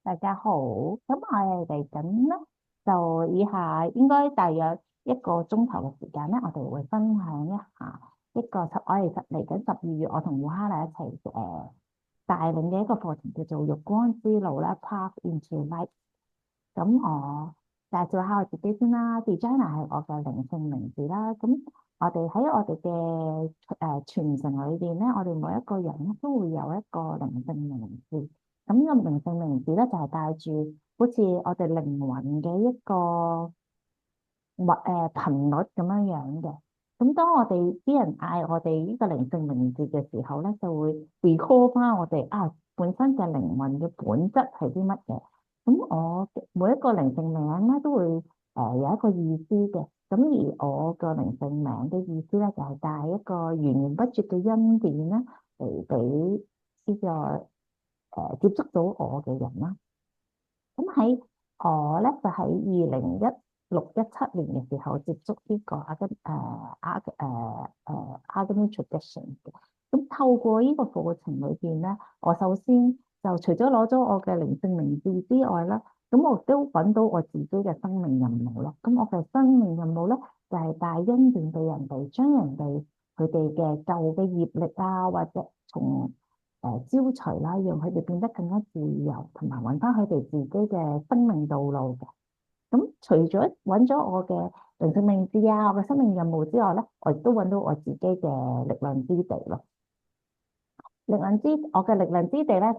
大家好，咁我哋嚟緊咧，就以下應該大約一個鐘頭嘅時間咧，我哋會分享一下我哋嚟緊12月，我同胡哈娜一齊帶領嘅一個課程叫做《月光之路》啦，Path into Light。咁我介紹下我自己先啦，Dejana 係我嘅靈性名字啦。咁我哋喺我哋嘅傳承裏邊咧，我哋每一個人咧都會有一個靈性名字。咁呢個靈性名字咧就係帶住好似我哋靈魂嘅一個頻率咁樣樣嘅。咁當我哋啲人嗌我哋呢個靈性名字嘅時候咧，就會 recall 翻我哋本身嘅靈魂嘅本質係啲乜嘢。咁我每一個靈性名咧都會有一個意思嘅。咁而我個靈性名嘅意思咧就係帶一個源源不絕嘅恩典咧嚟俾呢個接觸到我嘅人啦。咁喺我咧就喺2016、17年嘅時候接觸呢個Agni Tradition 嘅。咁透過呢個課程裏邊咧，我首先就除咗攞咗我嘅靈性名字之外啦，咁我都揾到我自己嘅生命任務咯。咁我嘅生命任務咧就係帶恩典俾人哋，將人哋佢哋嘅舊嘅業力啊，或者從消除啦，讓佢哋變得更加自由，同埋揾翻佢哋自己嘅生命道路嘅。咁除咗揾咗我嘅靈性名字啊，我嘅生命任務之外咧，我亦都揾到我自己嘅力量之地咯。我嘅力量之地咧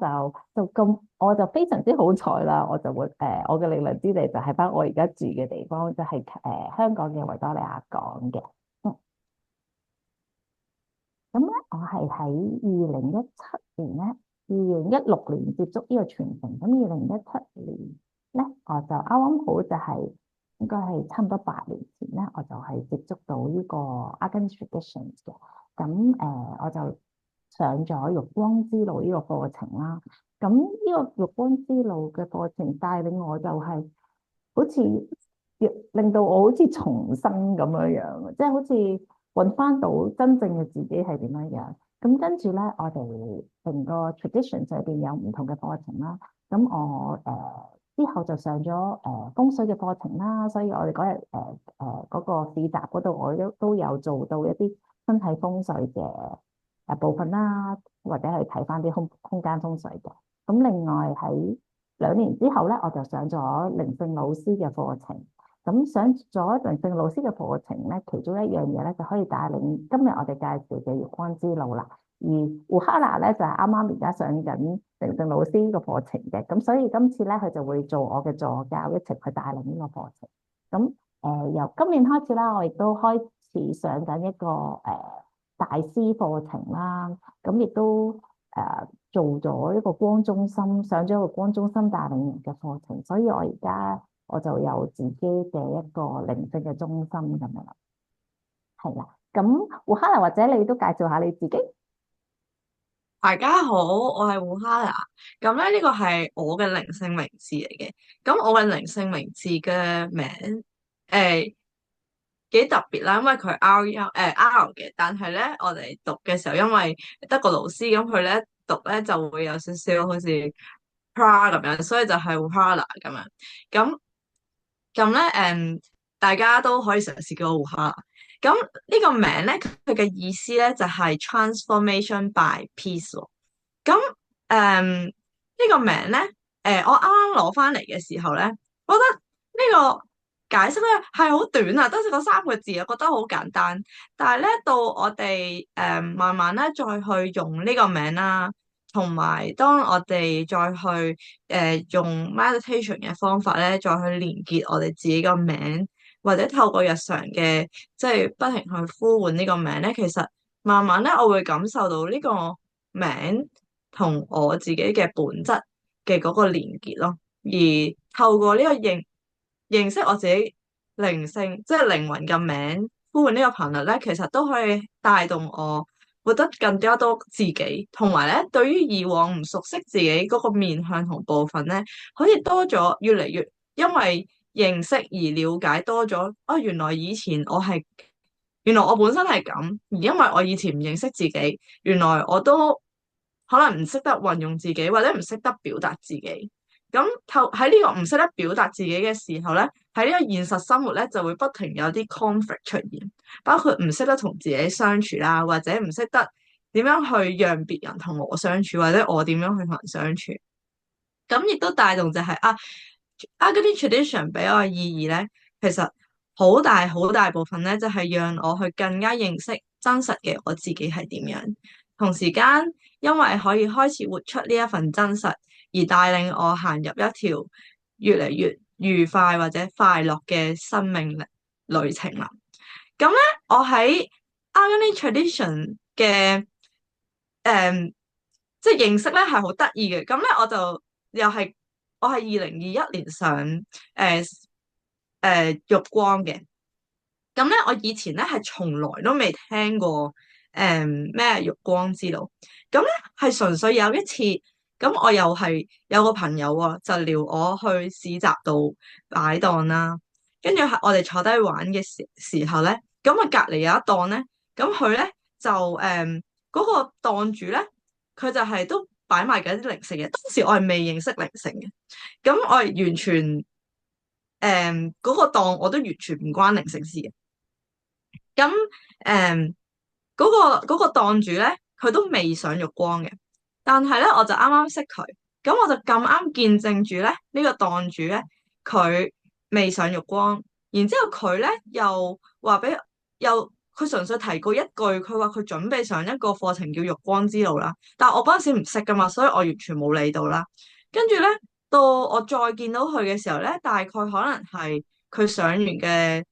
我就非常之好彩啦，我嘅力量之地就喺翻我而家住嘅地方，就係香港嘅維多利亞港嘅。咁咧，我係喺2017年咧，2016年接觸呢個傳承。咁2017年咧，我就啱啱好就係應該係差唔多8年前咧，我就係接觸到呢個 Agni Traditions 嘅。咁我就上咗月光之路呢個課程啦。咁呢個月光之路嘅課程帶領我就係好似令到我好似重生咁樣樣，即係好似揾翻到真正嘅自己係點樣樣。咁跟住咧，我哋成個 tradition 裏邊有唔同嘅課程啦。咁我之後就上咗風水嘅課程啦，所以我哋嗰日嗰個市集嗰度，我都有做到一啲身體風水嘅部分啦，或者係睇翻啲空間風水嘅。咁另外喺2年之後咧，我就上咗靈性老師嘅課程。咁上咗靈性老師嘅課程咧，其中一樣嘢咧就可以帶領今日我哋介紹嘅月光之路啦。而胡哈娜咧就係啱啱而家上緊靈性老師呢個課程嘅，咁所以今次咧佢就會做我嘅助教，一齊去帶領呢個課程。咁由今年開始啦，我亦都開始上緊一個大師課程啦。咁亦都做咗一個光中心，上咗一個光中心帶領人嘅課程，所以我就有自己嘅一個靈性嘅中心咁樣啦。係啦，咁胡哈娜或者你都介紹下你自己。大家好，我係胡哈娜。咁咧呢個係我嘅靈性名字嚟嘅。咁我嘅靈性名字嘅名誒幾特別啦，因為佢 R 嘅，但係咧我哋讀嘅時候，因為得個老師咁佢咧讀咧就會有少少好似 Pra 咁樣，所以就係胡哈娜咁樣。咁咁咧，大家都可以嘗試叫我胡哈娜。咁呢個名咧，佢嘅意思咧就係 transformation by peace 喎。咁呢個名咧，我啱啱攞翻嚟嘅時候咧，我覺得呢個解釋咧係好短啊，得個3個字啊，覺得好簡單。但係咧，到我哋慢慢咧再去用呢個名啦，同埋當我哋再去用 meditation 嘅方法咧，再去連結我哋自己個名，或者透過日常嘅即係不停去呼喚呢個名咧，其實慢慢咧我會感受到呢個名同我自己嘅本質嘅嗰個連結咯，而透過呢個認識我自己靈性，即係靈魂嘅名，呼喚呢個頻率咧，其實都可以帶動我活得更加多自己，同埋咧，對於以往唔熟悉自己嗰個面向同部分咧，好似多咗越嚟越，因為認識而了解多咗，原來我本身係咁，而因為我以前唔認識自己，原來我都可能唔識得運用自己，或者唔識得表達自己。喺呢個唔識得表達自己嘅時候咧，喺呢個現實生活咧就會不停有啲 conflict 出現，包括唔識得同自己相處啦，或者唔識得點樣去讓別人同我相處，或者我點樣去同人相處。咁亦都帶動就係嗰啲 tradition 俾我嘅意義咧，其實好大好大部分咧，就係讓我去更加認識真實嘅我自己係點樣。同時間，因為可以開始活出呢一份真實，而帶領我行入一條越嚟越愉快或者快樂嘅生命旅程啦。咁咧，我喺 Agony Tradition 嘅誒，即係認識咧係好得意嘅。咁咧，又係我係2021年上浴光嘅。咁咧，我以前咧係從來都未聽過咩浴光之路。咁咧係純粹有一次，咁我又係有個朋友啊，就撩我去市集度擺檔啦。跟住係我哋坐低玩嘅時候咧，咁啊隔離有一檔咧，咁佢咧就嗰個檔主咧，佢就係都擺埋緊啲零食嘅。當時我係未認識零食嘅，咁我係完全嗰個檔我都完全唔關零食事嘅。咁嗰個檔主咧，佢都未上浴光嘅，但係咧我就啱啱識佢，咁我就咁啱見證住咧呢個檔主咧，佢未上浴光，然之後佢咧又話俾又佢純粹提過一句，佢話佢準備上一個課程叫浴光之路啦，但係我嗰陣時唔識噶嘛，所以我完全冇理到啦。跟住咧到我再見到佢嘅時候咧，大概可能係佢上完嘅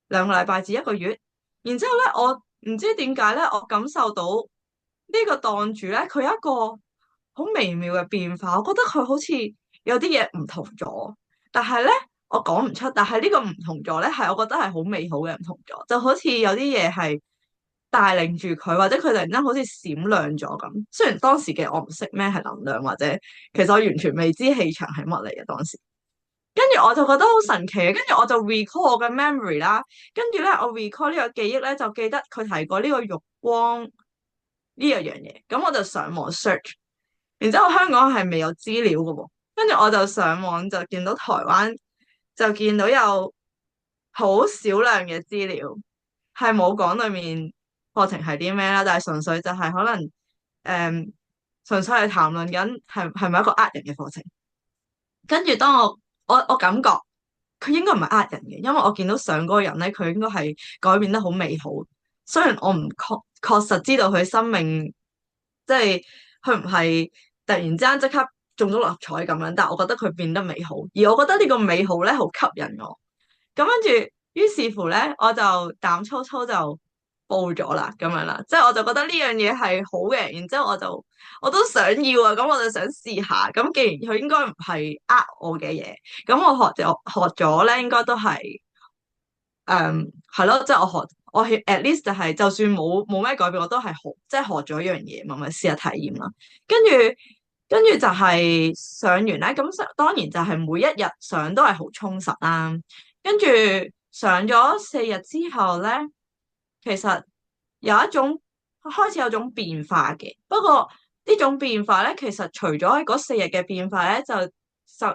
2個禮拜至1個月。然之後咧，我唔知點解咧，我感受到呢個檔主咧，佢有一個好微妙嘅變化。我覺得佢好似有啲嘢唔同咗，但係咧我講唔出。但係呢個唔同咗咧，係我覺得係好美好嘅唔同咗，就好似有啲嘢係帶領住佢，或者佢突然間好似閃亮咗咁。雖然當時嘅我唔識咩係能量，或者其實我完全未知氣場係乜嚟嘅當時。跟住我就覺得好神奇，跟住我就 recall 我嘅 memory 啦，跟住咧我 recall 呢個記憶咧就記得佢提過呢個浴光呢一樣嘢，咁我就上網 search，然之後香港係未有資料嘅喎，跟住我就上網就見到台灣就見到有好少量嘅資料，係冇講裡面課程係啲咩啦，但係純粹就係可能純粹係談論緊係咪一個呃人嘅課程。跟住當我感覺佢應該唔係呃人嘅，因為我見到上嗰個人咧，佢應該係改變得好美好。雖然我唔確實知道佢生命即係佢唔係突然之間即刻中咗六合彩咁樣，但係我覺得佢變得美好，而我覺得呢個美好咧好吸引我。咁跟住，於是乎咧，我就膽粗粗就報咗啦，咁樣啦，即係我就覺得呢樣嘢係好嘅，然之後我都想要啊，咁我就想試下。咁既然佢應該唔係我嘅嘢，咁我學咗咧，應該都係係咯，即係我 at least 就係就算冇咩改變，我都係即係學咗一樣嘢嘛，咪試下體驗啦。跟住就係上完咧，咁當然就係每一日上都係好充實啦。跟住上咗4日之後咧，其實有一種開始有種變化嘅。不過呢種變化咧，其實除咗喺嗰4日嘅變化咧，就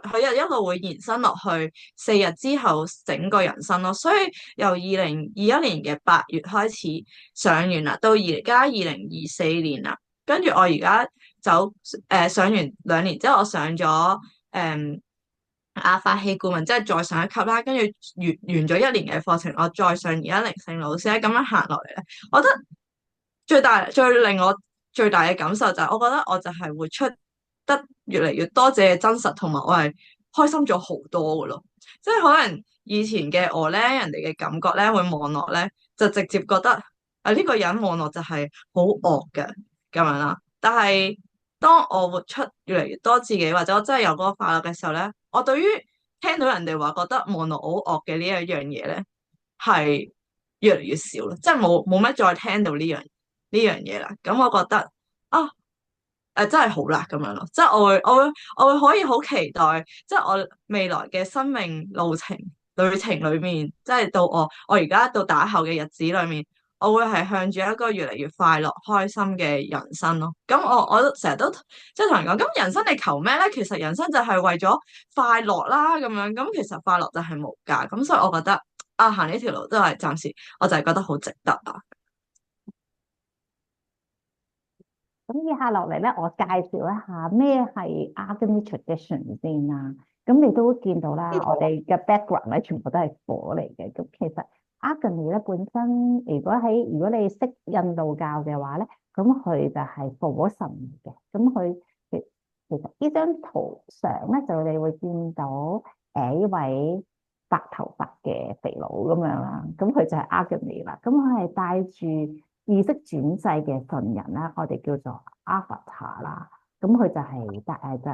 佢又一路會延伸落去4日之後整個人生咯。所以由2021年嘅8月開始上完啦，到而家2024年啦，跟住我而家上完2年之後，我上咗法器顧問，即係再上一級啦。跟住完咗1年嘅課程，我再上而家靈性老師咧，咁樣行落嚟咧，我覺得最令我最大嘅感受就係，我覺得我就係會出得越嚟越多自己嘅真實，同埋我係開心咗好多噶咯。即係可能以前嘅我咧，人哋嘅感覺咧，會望落咧，就直接覺得呢個人望落就係好惡嘅咁樣啦。但係當我活出越嚟越多自己，或者我真係有嗰個快樂嘅時候咧，我對於聽到人哋話覺得望落好惡嘅呢一樣嘢咧，係越嚟越少啦，即係冇乜再聽到呢樣嘢啦。咁我覺得啊真係好啦咁樣咯，即係我會可以好期待，即係我未來嘅生命旅程裏面，即係到我而家到打後嘅日子裏面，我會係向住一個越嚟越快樂、開心嘅人生咯。咁我都成日都即係同人講，咁人生你求咩咧？其實人生就係為咗快樂啦，咁樣咁其實快樂就係無價。咁所以我覺得啊，行呢條路都係暫時，我就係覺得好值得啊。咁以下落嚟咧，我介紹一下咩係 Agni tradition 先啦。咁你都見到啦，我哋嘅 background 咧全部都係火嚟嘅。咁其實 Agni 咧本身，如果你識印度教嘅話咧，咁佢就係火神嚟嘅。咁佢其實呢張圖上咧，就你會見到一位白頭髮嘅肥佬咁樣啦。咁佢就係 Agni 啦。咁佢係帶住意識轉世嘅神人啦，我哋叫做 Avatar 啦。咁佢就係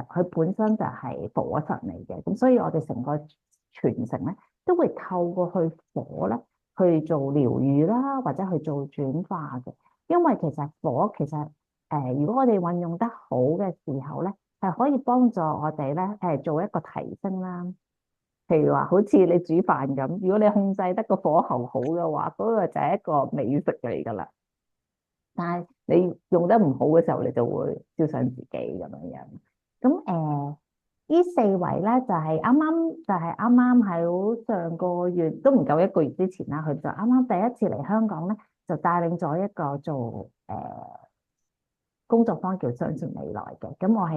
佢本身就係火神嚟嘅。咁所以我哋成個傳承咧，都會透過去火咧去做療愈啦，或者去做轉化嘅。因為其實火其實如果我哋運用得好嘅時候咧，係可以幫助我哋咧做一個提升啦。譬如話，好似你煮飯咁，如果你控制得個火候好嘅話，嗰個就係一個美食嚟噶啦。但係你用得唔好嘅時候，你就會燒傷自己咁樣樣。咁呢四位咧就係啱啱喺上個月都唔夠一個月之前啦，佢就啱啱第一次嚟香港咧，就帶領咗一個做工作坊叫相信未來嘅。咁我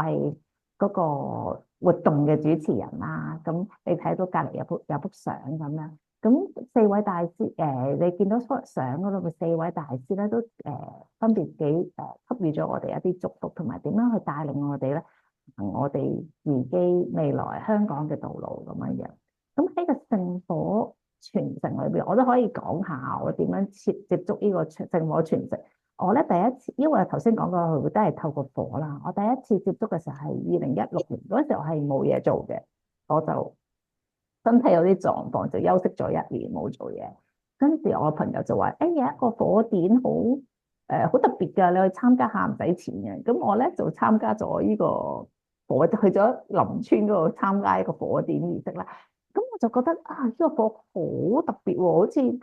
係嗰個活動嘅主持人啦。咁你睇到隔離有幅相咁樣。咁四位大師，你見到幅相嗰度嘅四位大師咧，都分別給予咗我哋一啲祝福，同埋點樣去帶領我哋咧，我哋自己未來香港嘅道路咁樣樣。咁喺個聖火傳承裏邊，我都可以講下我點樣接觸呢個聖火傳承。我咧第一次，因為頭先講過佢都係透過火啦。我第一次接觸嘅時候係2016年，嗰時候係冇嘢做嘅，我就身體有啲狀況，就休息咗1年冇做嘢。跟住我朋友就話：有一個火點好特別㗎，你去參加下唔使錢嘅。咁我咧就參加咗呢個火，去咗林村嗰度參加一個火點儀式啦。咁我就覺得啊，呢個火好特別喎，好似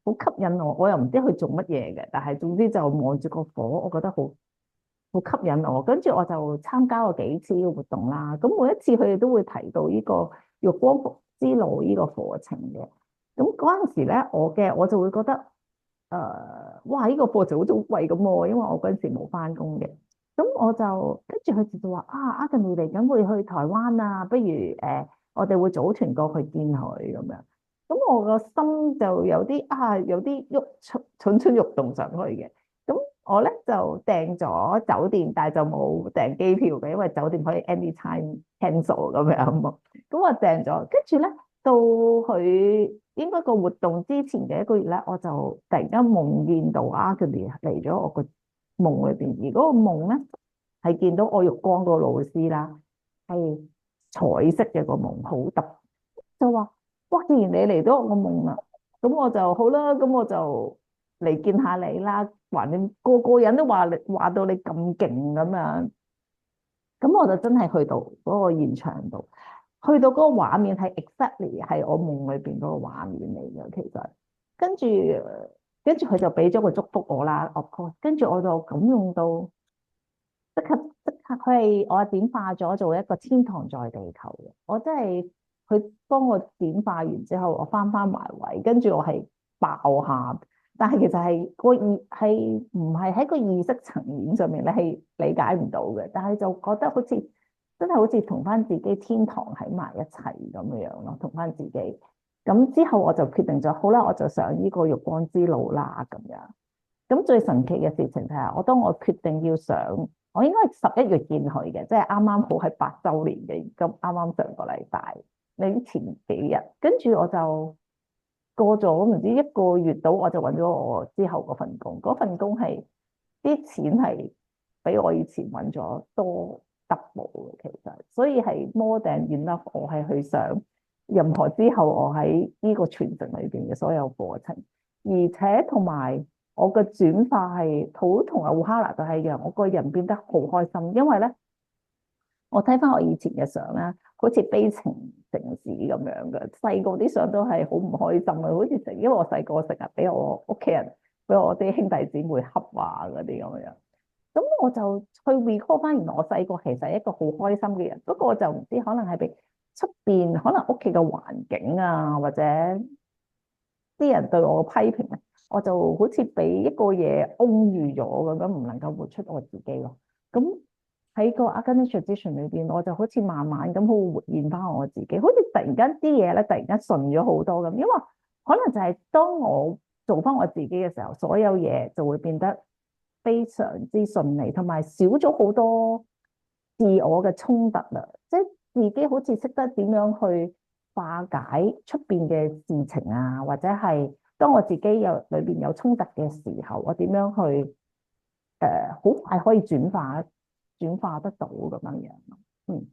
好吸引我。我又唔知佢做乜嘢嘅，但係總之就望住個火，我覺得好吸引我。跟住我就參加過幾次嘅活動啦。咁每一次佢哋都會提到呢個月光族之路呢個課程嘅。咁嗰陣時咧，我就會覺得哇！呢個課程好似好貴咁喎，因為我嗰陣時冇翻工嘅。咁我就跟住佢就話啊，Agni嚟緊會去台灣啊，不如我哋會組團過去見佢咁樣。咁我個心就有啲蠢蠢欲動上去嘅。咁我咧就訂咗酒店，但係就冇訂機票嘅，因為酒店可以 anytime cancel 咁樣。咁我訂咗，跟住咧到佢應該個活動之前嘅1個月咧，我就突然間夢見到 Agni 嚟咗我個夢裏邊，而嗰個夢咧係見到我浴缸個老師啦，係彩色嘅個夢，好特別。就話哇，既然你嚟到我個夢啦，咁我就好啦，咁我就嚟見下你啦。橫掂個個人都話到你咁勁咁樣，咁我就真係去到嗰個現場度，去到嗰個畫面係 exactly 係我夢裏邊嗰個畫面嚟嘅。其實跟住佢就俾咗個祝福我啦，of course。跟住我就感用到即刻我點化咗做一個天堂在地球嘅。我真係佢幫我點化完之後，我翻埋位，跟住我係爆喊。但係其實係唔係喺個意識層面上面，你係理解唔到嘅。但係就覺得真係好似同翻自己天堂喺埋一齊咁樣咯，同翻自己。咁之後我就決定咗，好啦，我就上呢個月光之路啦咁樣。咁最神奇嘅事情就係，當我決定要上，我應該係11月見佢嘅，即係啱啱好係8週年嘅，咁啱啱上個禮拜，你前幾日，跟住我就過咗唔知1個月到，我就揾咗我之後嗰份工。嗰份工係啲錢係比我以前揾咗多 double 嘅，其實，所以係 more than enough。我係去上任何之後我喺呢個傳承裏邊嘅所有課程，而且同埋我嘅轉化係好同阿烏哈娜都係一樣，我個人變得好開心，因為咧我睇翻我以前嘅相咧，好似悲情城市咁樣嘅。細個啲相都係好唔開心嘅，好似因為我細個成日俾我屋企人、俾我啲兄弟姊妹恰話嗰啲咁樣。咁我就去 recall 翻，原來我細個其實係一個好開心嘅人。不過我就唔知可能係俾出邊可能屋企嘅環境啊，或者啲人對我嘅批評咧，我就好似俾一個嘢擁住咗咁樣，唔能夠活出我自己咯。咁喺個 Organic Tradition 裏邊，我就好似慢慢咁好活現翻我自己，好似突然間啲嘢咧，突然間順咗好多咁。因為可能就係當我做翻我自己嘅時候，所有嘢就會變得非常之順利，同埋少咗好多自我嘅衝突啦。即係自己好似識得點樣去化解出邊嘅事情啊，或者係當我自己有裏邊有衝突嘅時候，我點樣去好快可以轉化得到咁樣樣咯。嗯，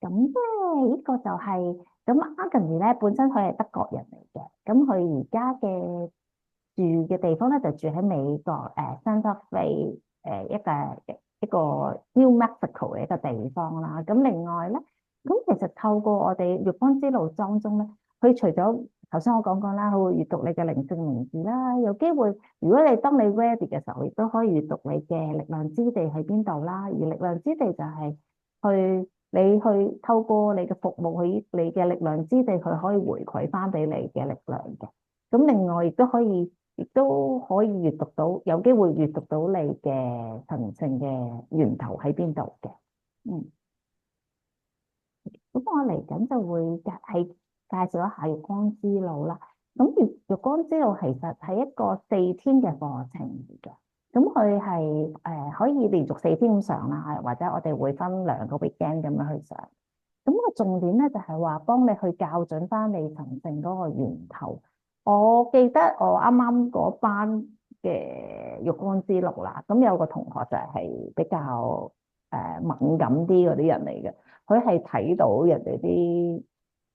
咁即係呢個就係咁。Agnes 咧本身佢係德國人嚟嘅，咁佢而家嘅住嘅地方咧就住喺美國Santa Fe 一個 New Mexico 嘅一個地方啦。咁另外咧，咁其實透過我哋月光之路當中咧，佢除咗頭先我講過啦，佢會閱讀你嘅靈性名字啦，有機會如果你當你 ready 嘅時候，亦都可以閱讀你嘅力量之地喺邊度啦。而力量之地就係你去透過你嘅服務，去你嘅力量之地，佢可以回饋翻俾你嘅力量嘅。咁另外亦都可以閱讀到，有機會閱讀到你嘅神聖嘅源頭喺邊度嘅。嗯，咁我嚟緊就會介紹一下月光之路啦。咁月光之路其實係一個4天嘅課程嚟嘅。咁佢係可以連續4天咁上啦，或者我哋會分2個 weekend 咁樣去上。咁個重點咧就係話幫你去校準翻你神聖嗰個源頭。我記得我啱啱嗰班嘅月光之路啦，咁有個同學就係比較敏感啲嗰啲人嚟嘅，佢係睇到人哋啲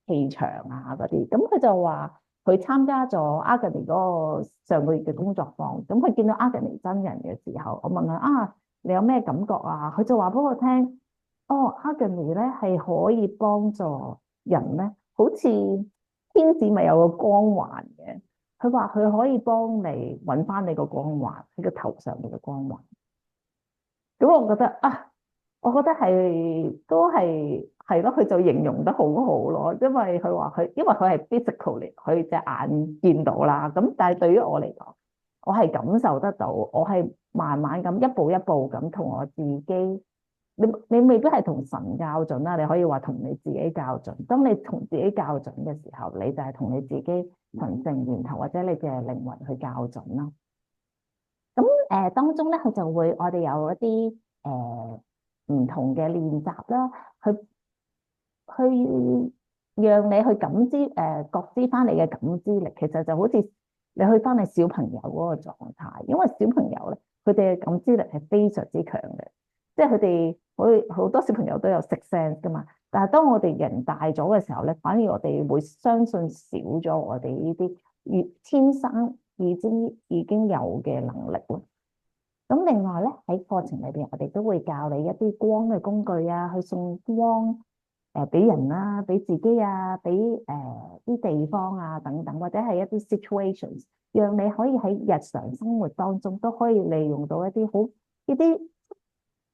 氣場啊嗰啲，咁佢就話佢參加咗 Agni 嗰個上個月嘅工作坊，咁佢見到 Agni 真人嘅時候，我問佢啊，你有咩感覺啊？佢就話俾我聽，哦，Agni 咧係可以幫助人咧，好似天使咪有個光環嘅，佢話佢可以幫你揾翻你個光環喺個頭上面嘅光環。咁我覺得啊，我覺得都係咯，佢就形容得好好咯，因為佢係 physically 佢隻眼見到啦，咁但係對於我嚟講，我係感受得到，我係慢慢咁一步一步咁同我自己，你未必係同神校準啦，你可以話同你自己校準。當你同自己校準嘅時候，你就係同你自己神聖源頭或者你嘅靈魂去校準啦。咁當中咧，佢就會我哋有一啲唔同嘅練習啦，去讓你去感知覺知翻你嘅感知力。其實就好似你去翻你小朋友嗰個狀態，因為小朋友咧，佢哋嘅感知力係非常之強嘅，即係佢哋好多小朋友都有 sixth sense 噶嘛。但係當我哋人大咗嘅時候咧，反而我哋會相信少咗我哋呢啲天生已經有嘅能力咯。咁另外咧，喺課程裏邊，我哋都會教你一啲光嘅工具啊，去送光俾人啦、俾自己啊、俾啲地方啊等等，或者係一啲 situations，讓你可以喺日常生活當中都可以利用到一啲好呢啲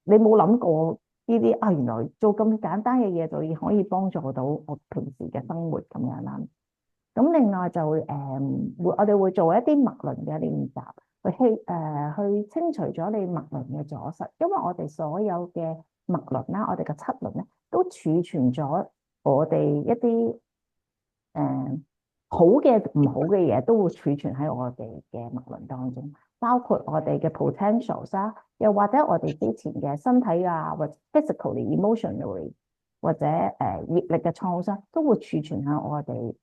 你冇諗過呢啲啊，原來做咁簡單嘅嘢就可以幫助到我平時嘅生活咁樣啦。咁另外就我哋會做一啲脈輪嘅練習，去清除咗你脈輪嘅阻塞，因為我哋所有嘅脈輪啦，我哋嘅7輪咧，都儲存咗我哋一啲好嘅、唔好嘅嘢，都會儲存喺我哋嘅脈輪當中，包括我哋嘅 potentials 啦，又或者我哋之前嘅身體啊，或者 physically、emotionally 或者業力嘅創傷，都會儲存喺我哋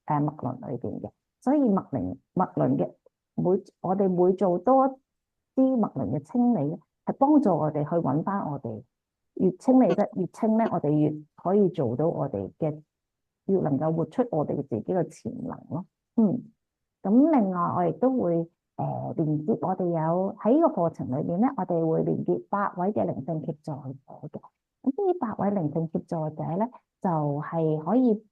脈輪裏邊嘅。所以脈輪嘅我哋每做多啲脈輪嘅清理咧，係幫助我哋去揾翻我哋，越清理得越清咧，我哋越可以做到我哋嘅，越能夠活出我哋自己嘅潛能咯。咁另外我亦都會連結，我哋有喺呢個課程裏邊咧，我哋會連結8位嘅靈性協助者嘅。咁呢8位靈性協助者咧，就係可以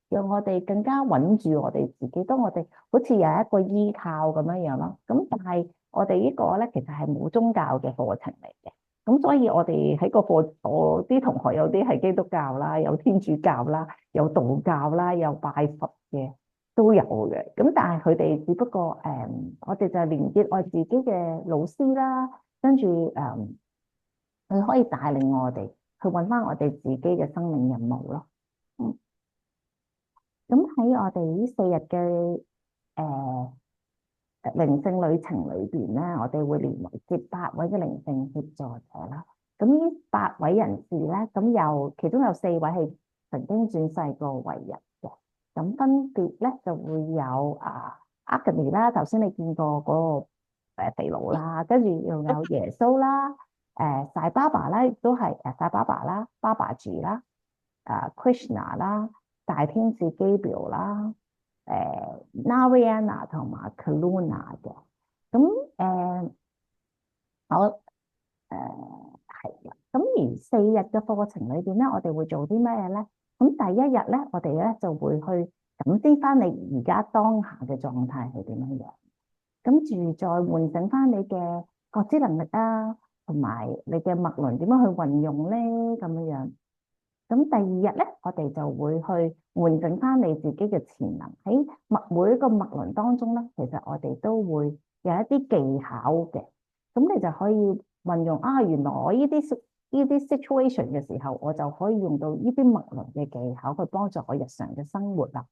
讓我哋更加穩住我哋自己，當我哋好似有一個依靠咁樣樣咯。咁但係我哋呢個咧，其實係冇宗教嘅課程嚟嘅。咁所以我哋喺個課，我啲同學有啲係基督教啦，有天主教啦，有道教啦，有拜佛嘅都有嘅。咁但係佢哋只不過我哋就連結我自己嘅老師啦，跟住佢可以帶領我哋去揾翻我哋自己嘅生命任務咯。嗯，咁喺我哋呢4日嘅誒靈性旅程裏邊咧，我哋會連埋接8位嘅靈性協助者啦。咁呢8位人士咧，咁其中有4位係曾經轉世過為人嘅。咁分別咧就會有Agni 啦，頭先你見過嗰個肥佬啦，跟住又有耶穌啦，Sai Baba 啦，亦都係Sai Baba 啦，Babaji 啦，Krishna 啦，大天使 Gabriel 啦。Narayana 同埋 Kaluna 嘅。咁我係啦。咁而4日嘅課程裏邊咧，我哋會做啲咩嘢咧？咁第一日咧，我哋咧就會去感知翻你而家當下嘅狀態係點樣樣，跟住再喚醒翻你嘅覺知能力啊，同埋你嘅脈輪點樣去運用咧，咁樣樣。咁第二日咧，我哋就會去喚醒翻你自己嘅潛能。喺每一個脈輪當中咧，其實我哋都會有一啲技巧嘅。咁你就可以運用原來我呢啲 situation 嘅時候，我就可以用到呢啲脈輪嘅技巧去幫助我日常嘅生活啦。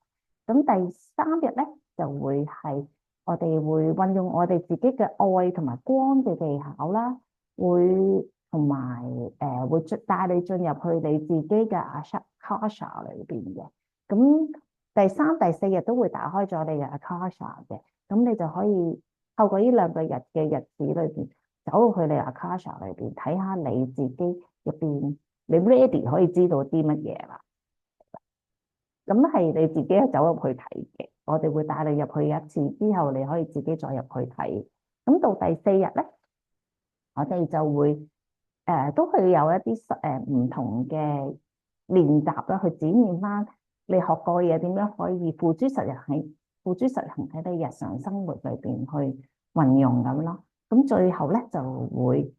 咁第3日咧，就會係我哋會運用我哋自己嘅愛同埋光嘅技巧啦，會同埋會帶你進入去你自己嘅 Akasha 裏邊嘅。咁第3、第4日都會打開咗你嘅 Akasha 嘅，咁你就可以透過呢2個日嘅日子裏邊走到去你 Akasha 裏邊睇下你自己入邊，你 ready 可以知道啲乜嘢啦。咁係你自己走入去睇嘅，我哋會帶你入去一次之後，你可以自己再入去睇。咁到第4日咧，我哋就會都係有一啲唔同嘅練習啦，去展現翻你學過嘅嘢點樣可以付諸實行喺你日常生活裏邊去運用咁咯。咁最後咧就會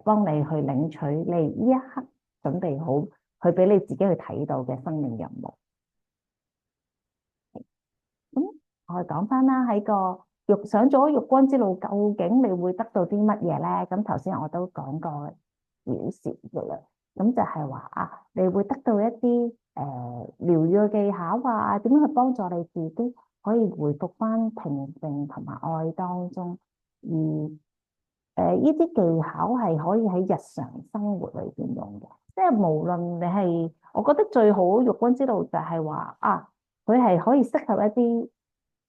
幫你去領取你呢一刻準備好去俾你自己去睇到嘅生命任務。咁我哋講翻啦，喺個上咗月光之路，究竟你會得到啲乜嘢咧？咁頭先我都講過少少嘅啦。咁就係話你會得到一啲療癒嘅技巧點樣去幫助你自己可以回復翻平靜同埋愛當中。而呢啲技巧係可以喺日常生活裏邊用嘅，即係無論你係，我覺得最好月光之路就係話佢係可以適合一啲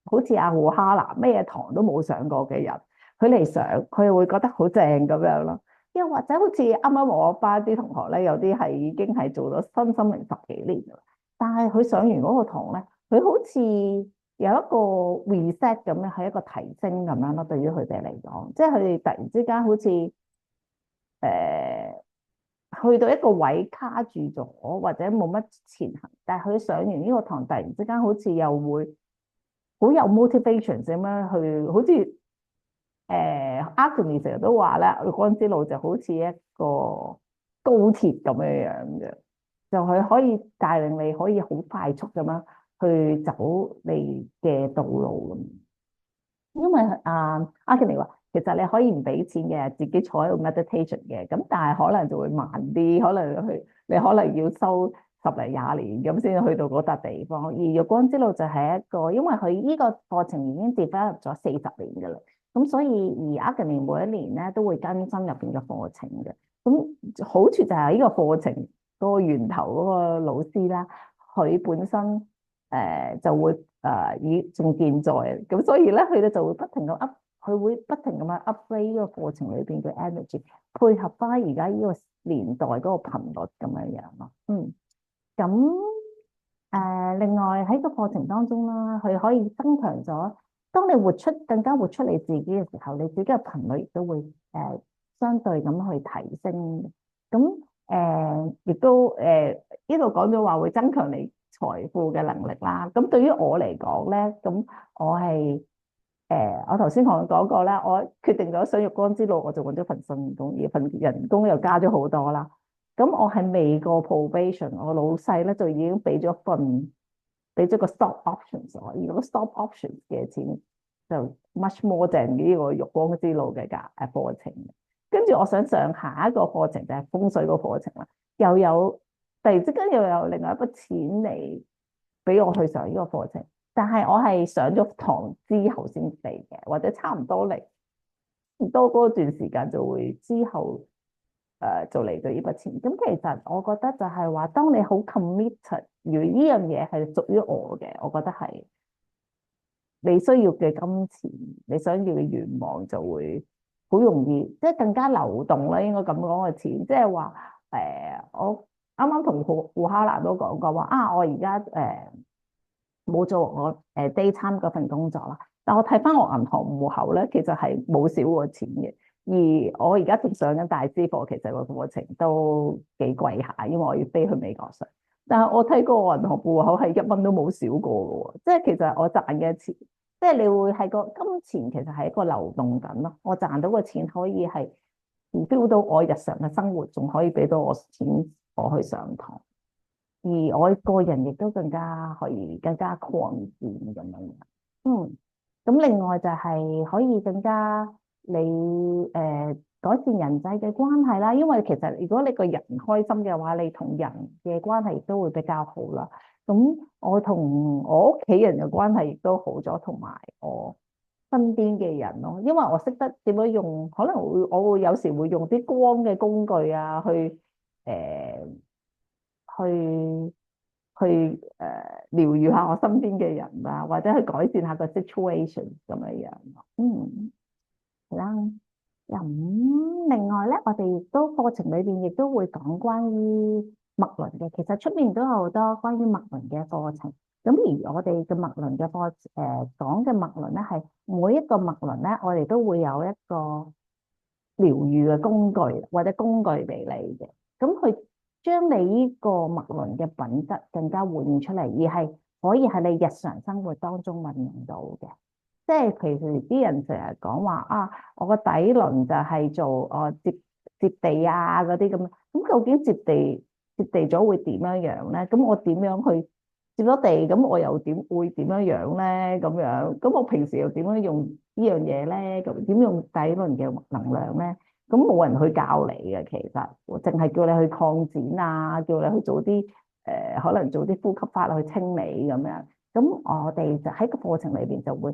好似阿胡哈娜咩堂都冇上過嘅人，佢嚟上佢會覺得好正咁樣咯。又或者好似啱啱我班啲同學咧，有啲係已經係做咗身心靈10幾年啦，但係佢上完嗰個堂咧，佢好似有一個 reset 咁樣，係一個提升咁樣咯。對於佢哋嚟講，即係佢哋突然之間好似去到一個位卡住咗，或者冇乜前行，但係佢上完呢個堂，突然之間好似又會好有 motivation 咁樣去，好似Agni 成日都話咧，月光之路就好似一個高鐵咁樣樣嘅，就係可以帶領你可以好快速咁樣去走你嘅道路咁。因為Agni 話，其實你可以唔俾錢嘅，自己坐喺度 meditation 嘅，咁但係可能就會慢啲，可能你可能要收10零20年咁先去到嗰笪地方。而月光之路就係一個，因為佢呢個課程已經 develop 咗40年㗎啦。咁所以而Agni每一年咧都會更新入邊嘅課程嘅。咁好處就係呢個課程嗰個源頭嗰個老師啦，佢本身就會仲健在，咁所以咧佢哋就會不停咁佢會不停咁樣 upgrade 呢個課程裏邊嘅 energy，配合翻而家呢個年代嗰個頻率咁樣樣咯。咁另外喺個課程當中啦，佢可以增強咗，當你更加活出你自己嘅時候，你自己嘅頻率亦都會相對咁去提升。咁亦都呢度講咗話會增強你財富嘅能力啦。咁對於我嚟講咧，咁我係我頭先同你講過啦，我決定咗上月光之路，我就揾咗份新工，而份人工又加咗好多啦。咁我係未過 probation，我老細咧就已經俾咗個 stock options 我，而個 stock options 嘅錢就 much more than 呢個月光之路嘅課程。跟住我想上下一個課程就係風水個課程啦，又有突然之間又有另外一筆錢嚟俾我去上呢個課程，但係我係上咗堂之後先嚟嘅，或者差唔多嚟多嗰段時間就會之後就嚟到呢筆錢。咁其實我覺得就係話，當你好 committed，如果呢樣嘢係屬於我嘅，我覺得係你需要嘅金錢，你想要嘅願望就會好容易，即係更加流動啦。應該咁講嘅錢，即係話我啱啱同胡哈蘭都講過話啊，我而家冇做我daytime 嗰份工作啦，但我睇翻我銀行戶口咧，其實係冇少過錢嘅。而我而家仲上緊大師課，其實個課程都幾貴下，因為我要飛去美國上。但係我睇過我銀行戶口係1蚊都冇少過嘅喎，即係其實我賺嘅錢，即係你會係個金錢其實係一個流動緊咯。我賺到個錢可以係 fulfill 到我日常嘅生活，仲可以俾到我錢我去上堂。而我個人亦都更加可以更加擴展咁樣。咁另外就係可以更加你改善人際嘅關係啦。因為其實如果你個人開心嘅話，你同人嘅關係亦都會比較好啦。咁我同我屋企人嘅關係亦都好咗，同埋我身邊嘅人咯。因為我識得點樣用，可能我會有時會用啲光嘅工具啊，去療愈下我身邊嘅人啊，或者去改善下個 situation 咁樣樣。係啦。咁另外咧，我哋亦都課程裏邊亦都會講關於脈輪嘅。其實出面都有好多關於脈輪嘅課程。咁而我哋嘅脈輪嘅講嘅脈輪咧，係每一個脈輪咧，我哋都會有一個療愈嘅工具或者工具俾你嘅。咁佢將你呢個脈輪嘅品質更加活現出嚟，而係可以喺你日常生活當中運用到嘅。即係其實啲人成日講話啊，我個底輪就係做接地啊嗰啲咁。咁究竟接地咗會點樣樣咧？咁我點樣去接咗地？咁我又會點樣樣咧？咁樣咁我平時又點樣用呢樣嘢咧？咁點用底輪嘅能量咧？咁冇人去教你嘅，其實我淨係叫你去擴展啊，叫你去做啲可能做啲呼吸法去清理咁樣。咁我哋就喺個課程裏邊就會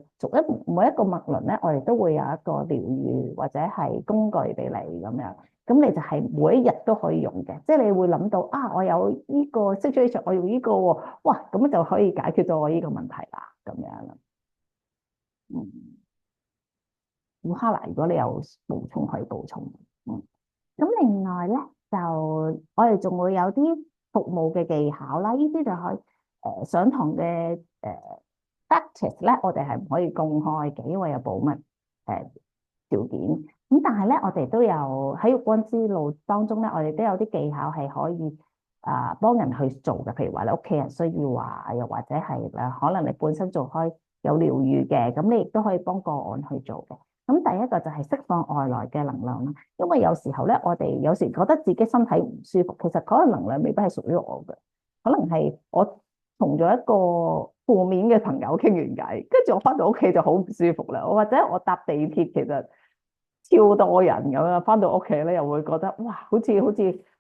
每一個脈輪咧，我哋都會有一個療愈或者係工具俾你咁樣。咁你就係每一日都可以用嘅，即係你會諗到啊，我有呢個 situation，我用呢個喎，哇，咁就可以解決咗我呢個問題啦，咁樣啦。烏哈娜，如果你有補充可以補充。咁另外咧，就我哋仲會有啲服務嘅技巧啦，呢啲就可以上堂嘅practice 咧，我哋係唔可以公開嘅，因為有保密條件。咁但係咧，我哋都有喺月光之路當中咧，我哋都有啲技巧係可以幫人去做嘅。譬如話你屋企人需要啊，又或者係可能你本身做開有療愈嘅，咁你亦都可以幫個案去做嘅。咁第一個就係釋放外來嘅能量啦。因為有時候咧，我哋有時覺得自己身體唔舒服，其實嗰個能量未必係屬於我嘅，可能係我同咗一個負面嘅朋友傾完偈，跟住我翻到屋企就好唔舒服啦。或者我搭地鐵，其實超多人咁樣，翻到屋企咧又會覺得哇，好似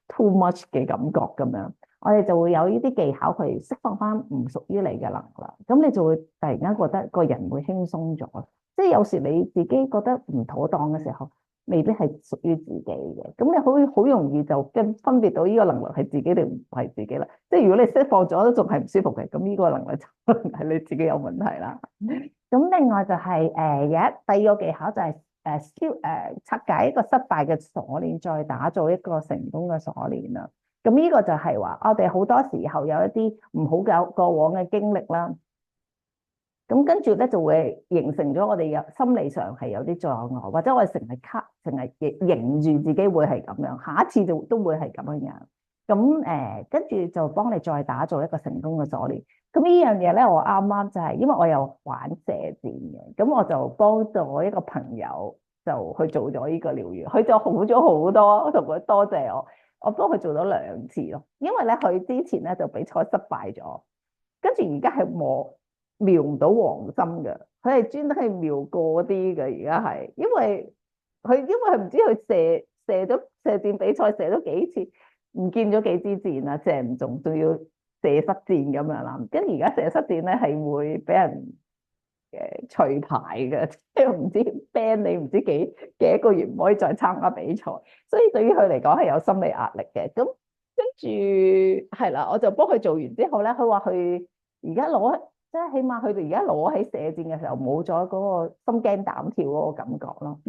too much 嘅感覺咁樣。我哋就會有呢啲技巧去釋放翻唔屬於你嘅能量，咁你就會突然間覺得個人會輕鬆咗。即係有時你自己覺得唔妥當嘅時候，未必係屬於自己嘅。咁你好容易就分別到呢個能量係自己定唔係自己啦。即係如果你釋放咗都仲係唔舒服嘅，咁呢個能量就可能係你自己有問題啦。咁另外就係第二個技巧就係拆解一個失敗嘅鎖鏈，再打造一個成功嘅鎖鏈啦。咁呢個就係話我哋好多時候有一啲唔好嘅過往嘅經歷啦。咁跟住咧就會形成咗我哋有心理上係有啲障礙，或者我哋成日認住自己會係咁樣，下一次就都會係咁樣樣。咁跟住就幫你再打造一個成功嘅鎖鏈。咁呢樣嘢咧，我啱啱就係因為我有玩射箭嘅，咁我就幫咗一個朋友就去做咗呢個療愈，佢就好咗好多，我同佢多謝我，我幫佢做咗2次咯。因為咧佢之前咧就比賽失敗咗，跟住而家係瞄唔到黃心嘅，佢係專登係瞄過啲嘅。而家係因為佢唔知佢射箭比賽射咗幾次，唔見咗幾支箭啊，射唔中，仲要射失箭咁樣啦。跟住而家射失箭咧係會俾人除牌嘅，即係唔知 ban 你唔知幾多個月唔可以再參加比賽，所以對於佢嚟講係有心理壓力嘅。咁跟住係啦，我就幫佢做完之後咧，佢話佢而家攞即係起碼佢哋而家攞起射箭嘅時候冇咗嗰個心驚膽跳嗰個感覺咯。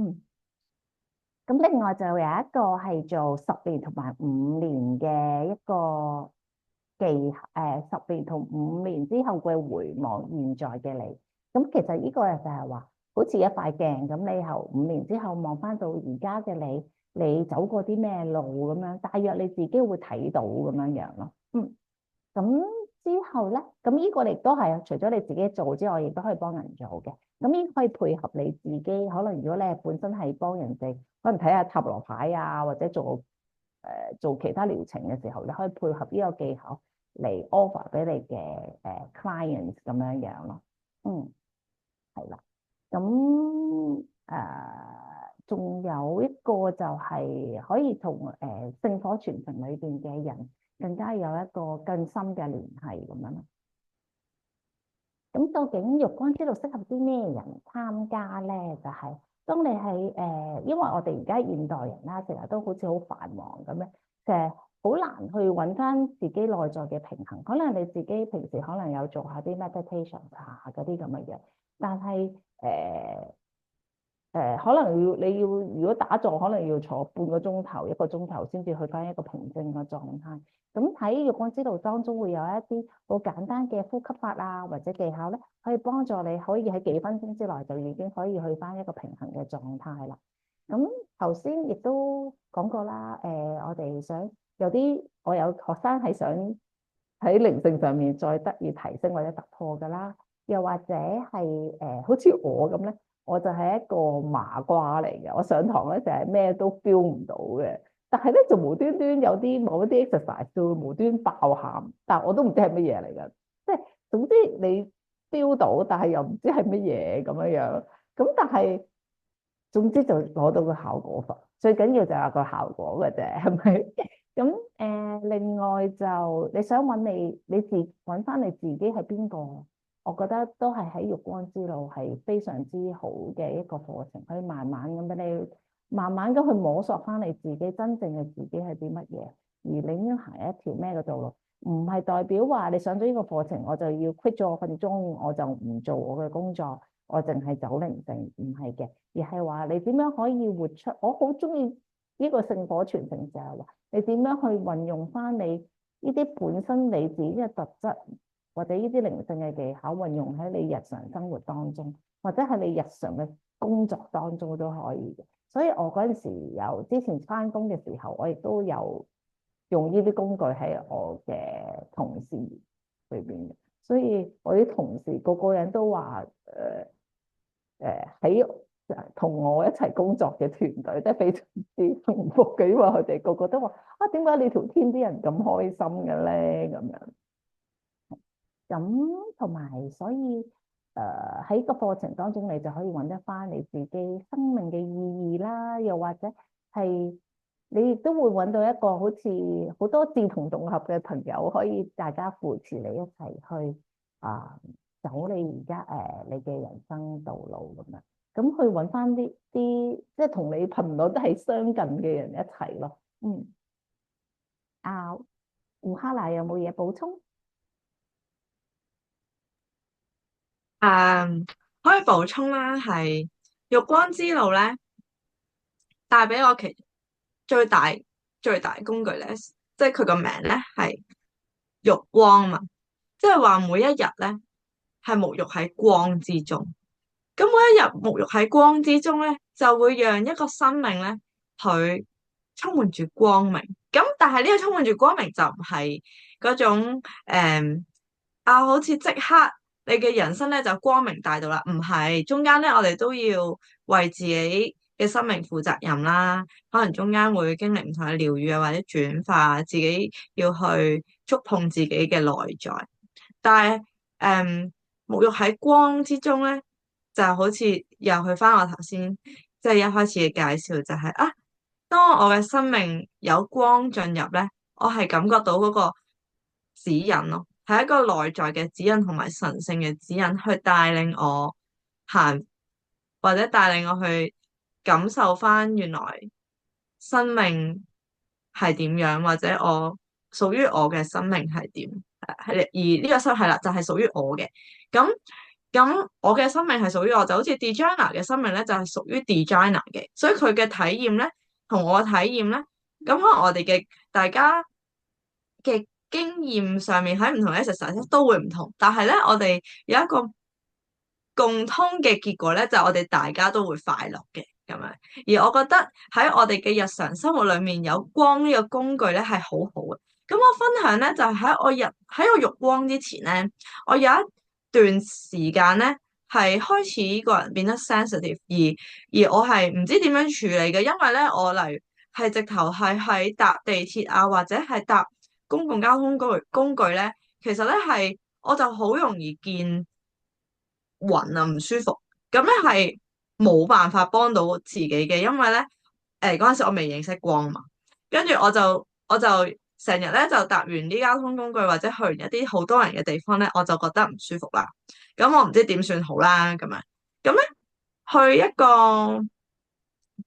咁另外就有一個係做10年同埋5年嘅一個10年同5年之後嘅回望現在嘅你。咁其實呢個就係話，好似一塊鏡咁，你由5年之後望翻到而家嘅你，你走過啲咩路咁樣，大約你自己會睇到咁樣樣咯。咁之後咧，咁呢個亦都係除咗你自己做之外，亦都可以幫人做嘅。咁呢可以配合你自己，可能如果你係本身係幫人哋，可能睇下塔羅牌啊，或者做其他療程嘅時候，你可以配合呢個技巧嚟 offer 俾你嘅clients 咁樣樣咯。係啦。咁仲有一個就係可以同聖火傳承裏邊嘅人更加有一個更深嘅聯繫咁樣咯。咁究竟玉光之路適合啲咩人參加咧？就係當你係因為我哋而家現代人啦，成日都好似好繁忙咁樣，其實好難去揾翻自己內在嘅平衡。可能你自己平時可能有做下啲 meditation 啊嗰啲咁嘅嘢，但係可能如果打坐，可能要坐半個鐘頭、1個鐘頭先至去翻一個平靜嘅狀態。咁喺月光之道當中會有一啲好簡單嘅呼吸法啊，或者技巧咧，可以幫助你可以喺幾分鐘之內就已經可以去翻一個平衡嘅狀態啦。咁頭先亦都講過啦，我哋想我有學生係想喺靈性上面再得以提升或者突破噶啦，又或者係好似我咁咧。我就係一個麻瓜嚟嘅，我上堂咧就係咩都 feel 唔到嘅，但係咧就無端端有某啲 exercise 就會無端爆喊，但係我都唔知係乜嘢嚟嘅，即係總之你 feel 到，但係又唔知係乜嘢咁樣樣，咁但係總之就攞到個效果法，最緊要就係個效果嘅啫，係咪？咁另外就你想揾翻你自己係邊個？我覺得都係喺月光之路係非常之好嘅一個課程，可以慢慢咁俾你慢慢咁去摸索翻你自己真正嘅自己係啲乜嘢，而你應該行一條咩嘅道路，唔係代表話你上咗呢個課程我就要 quit 咗我份工，我就唔做我嘅工作，我淨係走靈性，唔係嘅，而係話你點樣可以活出，我好中意呢個聖火傳承就係話你點樣去運用翻你呢啲本身你自己嘅特質。或者呢啲靈性嘅技巧運用喺你日常生活當中，或者係你日常嘅工作當中都可以嘅。所以我嗰陣時之前返工嘅時候，我亦都有用呢啲工具喺我嘅同事裏邊嘅。所以我啲同事個個人都話喺同我一齊工作嘅團隊都係非常之幸福嘅，因為佢哋個個都話啊，點解你條 team 啲人咁開心嘅咧？咁樣。咁同埋，所以喺個課程當中，你就可以揾得翻你自己生命嘅意義啦，又或者係你亦都會揾到一個好似好多志同道合嘅朋友，可以大家扶持你一齊去走你而家你嘅人生道路咁樣，咁去揾翻啲即係同你頻率都係相近嘅人一齊咯。胡哈娜有冇嘢補充？可以補充啦，係月光之路咧，帶俾我最大最大工具咧，即係佢個名咧係月光嘛，即係話每一日咧係沐浴喺光之中。咁每一日沐浴喺光之中咧，就會讓一個生命咧，佢充滿住光明。咁但係呢個充滿住光明就唔係嗰種好似即刻你嘅人生咧就光明大道啦，唔係，中間咧我哋都要為自己嘅生命負責任啦。可能中間會經歷唔同嘅療愈啊，或者轉化，自己要去觸碰自己嘅內在。但係沐浴喺光之中咧，就好似又去翻我頭先即係一開始嘅介紹，就係當我嘅生命有光進入咧，我係感覺到嗰個指引咯，係一個內在嘅指引同埋神聖嘅指引，去帶領我行，或者帶領我去感受翻原來生命係點樣，或者我屬於我嘅生命係點，係而呢個生係啦，就係屬於我嘅。咁我嘅生命係屬於我，就好似 designer 嘅生命咧，就係屬於 designer 嘅，所以佢嘅體驗咧，同我嘅體驗咧，咁可能我哋嘅大家嘅經驗上面喺唔同嘅 exercise 都會唔同，但係咧，我哋有一個共通嘅結果咧，就係我哋大家都會快樂嘅咁樣。而我覺得喺我哋嘅日常生活裏面有光呢個工具咧係好好嘅。咁我分享咧就係喺我浴光之前咧，我有一段時間咧係開始個人變得 sensitive，而我係唔知點樣處理嘅，因為咧我例如係直頭係喺搭地鐵啊，或者係搭公共交通工具咧，其實咧係我就好容易見暈啊，唔舒服，咁咧係冇辦法幫到自己嘅，因為咧嗰陣時我未認識光嘛，跟住我就成日咧就搭完啲交通工具或者去完一啲好多人嘅地方咧，我就覺得唔舒服啦。咁我唔知點算好啦，咁樣咁咧去一個，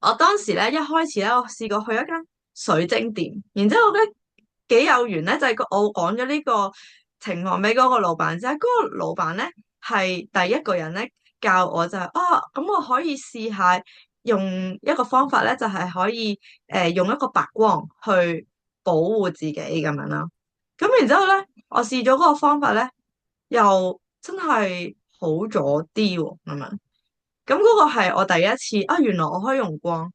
我當時咧一開始咧我試過去一間水晶店，然之後我覺得幾有緣咧，就係我講咗呢個情況俾嗰個老闆知，嗰個老闆咧係第一個人咧教我就係咁我可以試下用一個方法咧，就係可以用一個白光去保護自己咁樣啦。咁然之後咧，我試咗嗰個方法咧，又真係好咗啲喎咁樣。咁嗰個係我第一次原來我可以用光。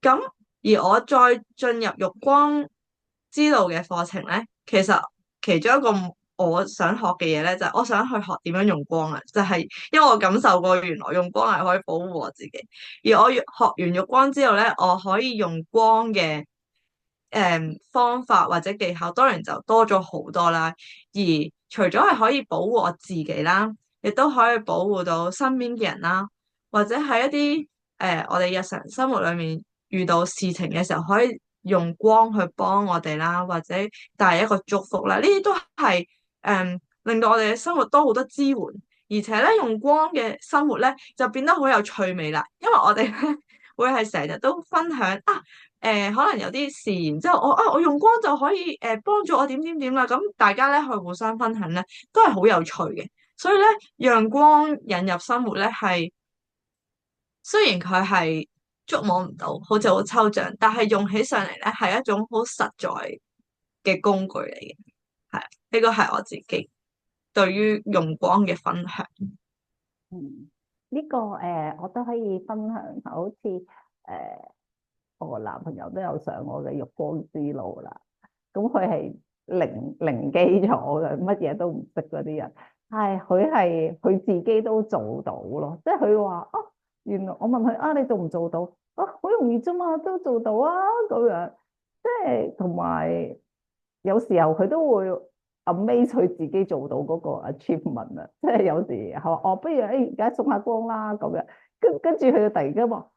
咁而我再進入浴光之路嘅課程咧，其實其中一個我想學嘅嘢咧，就係我想去學點樣用光啊，就係因為我感受過原來用光係可以保護我自己，而我學完浴光之後咧，我可以用光嘅方法或者技巧，當然就多咗好多啦。而除咗係可以保護我自己啦，亦都可以保護到身邊嘅人啦，或者喺一啲我哋日常生活裏面遇到事情嘅時候，可以用光去幫我哋啦，或者帶一個祝福啦。呢啲都係令到我哋嘅生活多好多支援，而且咧用光嘅生活咧就變得好有趣味啦。因為我哋咧會係成日都分享可能有啲事，然之後我用光就可以幫助我點點點啦。咁大家咧去互相分享咧，都係好有趣嘅。所以咧，讓光引入生活咧，係雖然佢係觸摸唔到，好似好抽象，但係用起上嚟咧係一種好實在嘅工具嚟嘅。係呢個係我自己對於用光嘅分享。呢個我都可以分享下，好似我個男朋友都有上我嘅浴光之路啦。咁佢係零基礎嘅，乜嘢都唔識嗰啲人，係佢自己都做到咯。即係佢話原來我問佢你做唔做到？好容易啫嘛，都做到啊咁樣。即係同埋有時候佢都會 amaze 佢自己做到嗰個 achievement 啊！即係有時係話不如而家送下光啦咁樣，跟住佢就突然間話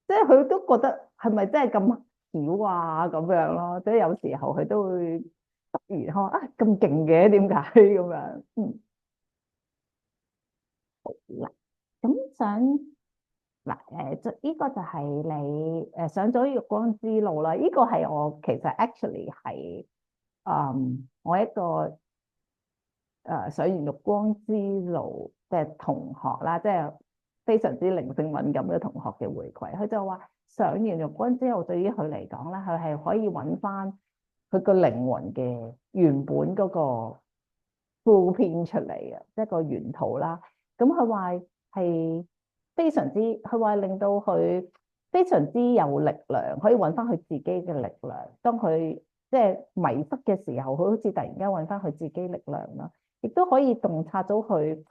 即係佢都覺得係咪真係咁巧啊咁樣咯？即係有時候佢都會突然開咁勁嘅，點解咁樣？嗱，咁想嗱呢個就係你上咗浴光之路啦。呢個係我其實 actually 係我一個上完浴光之路嘅同學啦，即係非常之靈性敏感嘅同學嘅回饋。佢就話上完浴光之後，對於佢嚟講咧，佢係可以揾翻佢個靈魂嘅原本嗰個 full 編出嚟嘅一個原圖啦。咁佢話係非常之，佢話令到佢非常之有力量，可以揾翻佢自己嘅力量。當佢即係迷失嘅時候，佢好似突然間揾翻佢自己力量啦，亦都可以洞察到佢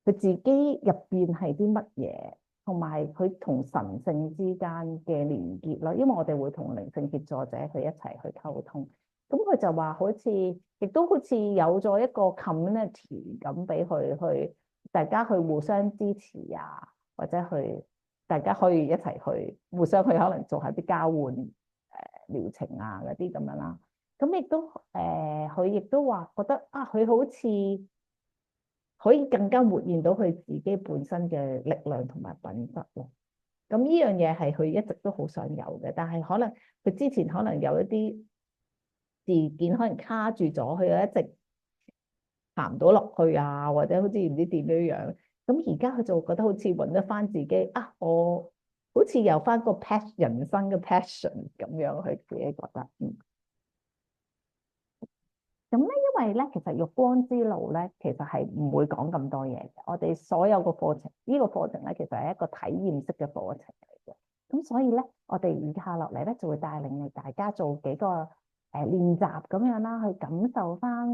自己入邊係啲乜嘢，同埋佢同神聖之間嘅連結啦。因為我哋會同靈性協助者佢一齊去溝通。咁佢就話好似，亦都好似有咗一個 community 咁俾佢去，大家去互相支持啊，或者去大家可以一齊去互相去可能做下啲交換療程啊嗰啲咁樣啦。咁亦都佢亦都話覺得啊，佢好似可以更加活現到佢自己本身嘅力量同埋品質咯。咁呢樣嘢係佢一直都好想有嘅，但係可能佢之前可能有一啲事件可能卡住咗，佢又一直行唔到落去啊，或者好似唔知點樣樣。咁而家佢就覺得好似揾得翻自己啊，我好似有翻個 人生嘅 passion 咁樣，佢自己覺得咁咧，因為咧，其實玉光之路咧，其實係唔會講咁多嘢嘅。我哋所有個課程，呢個課程咧，其實係一個體驗式嘅課程嚟嘅。咁所以咧，我哋以下落嚟咧，就會帶領你大家做幾個練習咁樣啦，去感受翻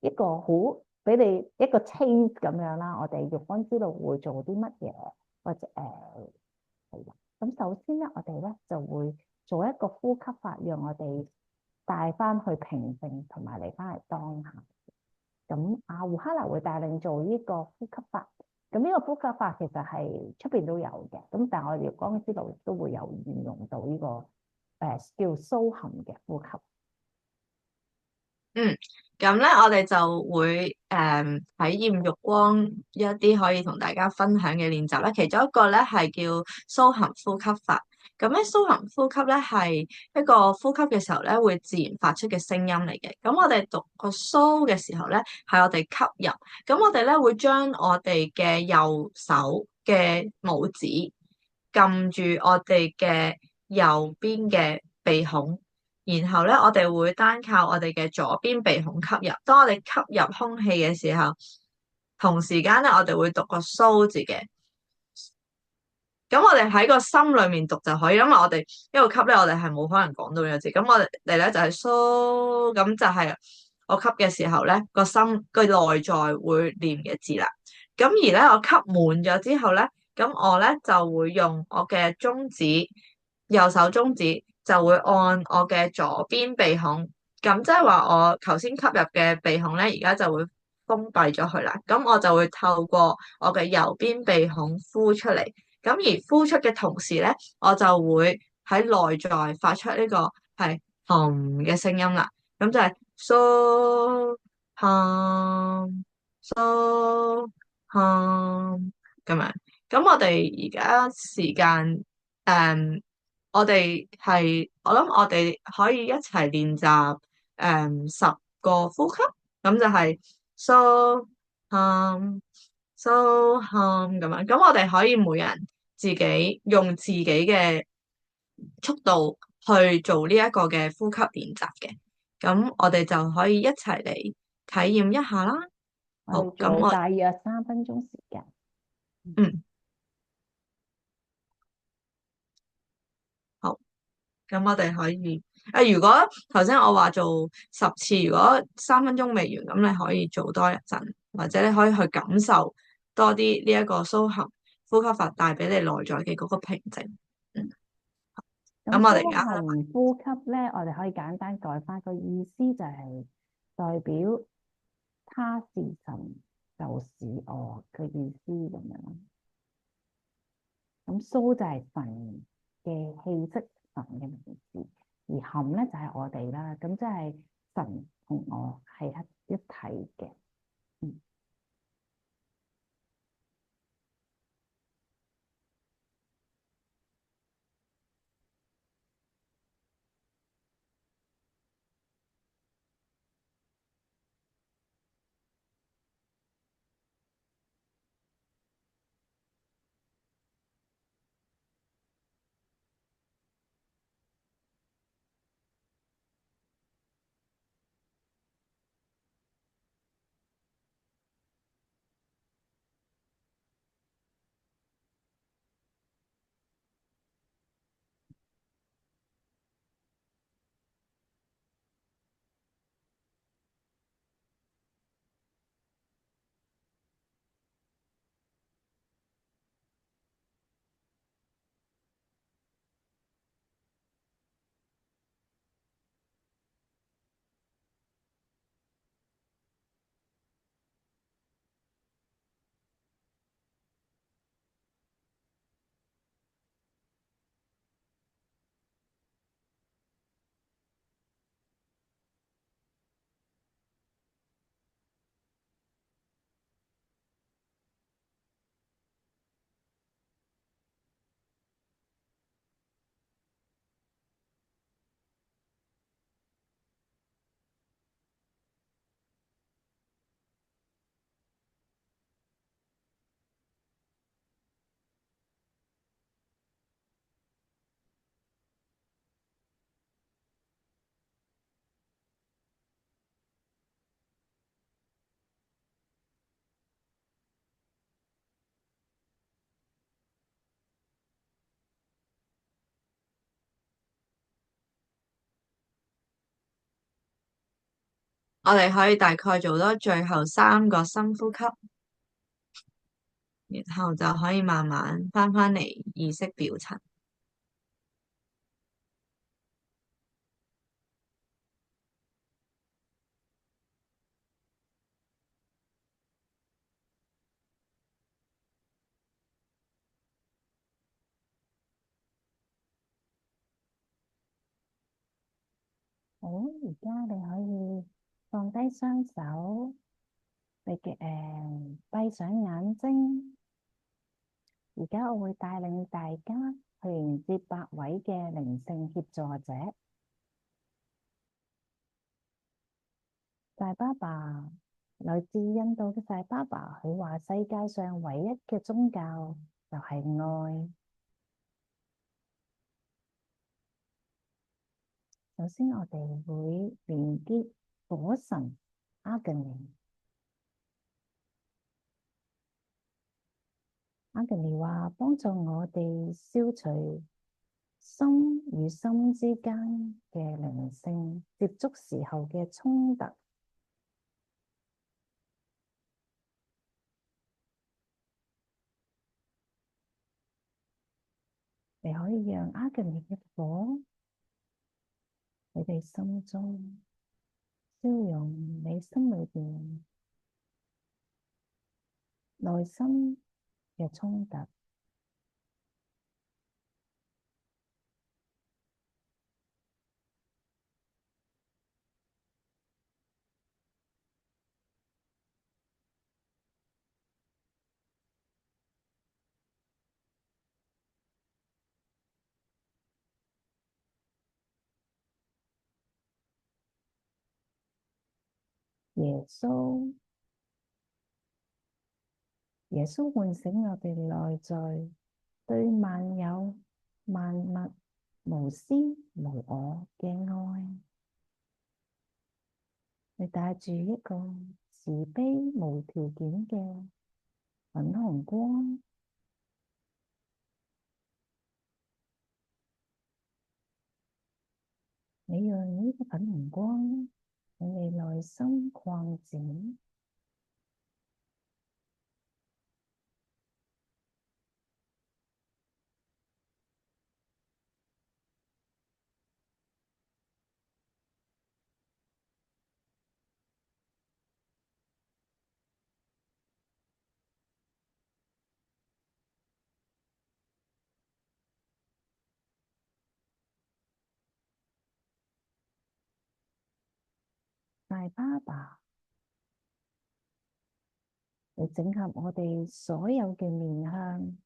一個好俾你一個 taste 咁樣啦。我哋玉光之路會做啲乜嘢，或者係啦。咁首先咧，我哋咧就會做一個呼吸法，讓我哋帶翻去平靜，同埋嚟翻嚟當下。咁阿胡克娜會帶領做呢個呼吸法。咁呢個呼吸法其實係出邊都有嘅，咁但係我哋玉光之路都會有應用到呢個叫蘇含嘅呼吸。嗯，咁咧我哋就會體驗浴光一啲可以同大家分享嘅練習咧，其中一個咧係叫蘇含呼吸法。咁咧蘇含呼吸咧係一個呼吸嘅時候咧會自然發出嘅聲音嚟嘅。咁我哋讀個蘇嘅時候咧係我哋吸入，咁我哋咧會將我哋嘅右手嘅拇指撳住我哋嘅右邊嘅鼻孔。然後咧，我哋會單靠我哋嘅左邊鼻孔吸入。當我哋吸入空氣嘅時候，同時間咧，我哋會讀個蘇字嘅。咁我哋喺個心裏面讀就可以，因為我哋一路吸咧，我哋係冇可能講到呢個字。咁我哋咧就係蘇，咁就係我吸嘅時候咧，個心個內在會念嘅字啦。咁而咧，我吸滿咗之後咧，咁我咧就會用我嘅中指，右手中指就會按我嘅左邊鼻孔，咁即係話我頭先吸入嘅鼻孔咧，而家就會封閉咗佢啦。咁我就會透過我嘅右邊鼻孔呼出嚟。咁而呼出嘅同時咧，我就會喺內在發出呢個係嘅聲音啦。咁就係蘇冚蘇冚咁樣。咁我哋而家時間誒，我諗我哋可以一齊練習10個呼吸。咁就係蘇冚。So hum 咁樣，咁我哋可以每人自己用自己嘅速度去做呢一個嘅呼吸練習嘅，咁我哋就可以一齊嚟體驗一下啦。好，我哋咁我做大約3分鐘時間。嗯好，咁我哋可以如果頭先我話做10次，如果3分鐘未完，咁你可以做多一陣，或者你可以去感受多啲呢一個蘇合呼吸法帶俾你內在嘅嗰個平靜。嗯。咁咁蘇我哋而家含呼吸咧，我哋可以簡單改翻個意思，就係代表他是神，就是我嘅意思咁樣。咁蘇就係神嘅氣息，神嘅名字，而含咧就係我哋啦。咁即係神同我係一體嘅。嗯。我哋可以大概做多最後3個深呼吸，然後就可以慢慢翻返嚟意識表層。好，而家你可以放低雙手，閉上眼睛。而家我會帶領大家去迎接8位嘅靈性協助者。大爸爸，來自印度嘅大爸爸，佢話世界上唯一嘅宗教就係愛。首先，我哋會連結火神阿格尼。阿格尼話幫助我哋消除心與心之間嘅靈性接觸時候嘅衝突。你可以讓阿格尼嘅火喺你心中消融你心裏邊內心嘅衝突。耶穌，耶穌喚醒我哋內在對萬有萬物無私無我嘅愛。你帶住一個慈悲無條件嘅粉紅光，你讓呢個粉紅光喺你內心擴展。大爸爸，你整合我哋所有嘅面向，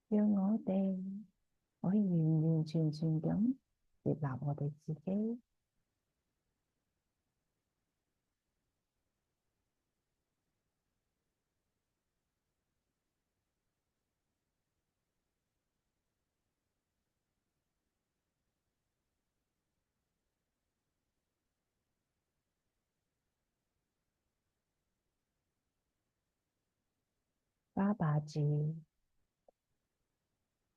讓我哋可以完完全全咁接納我哋自己。爸爸住，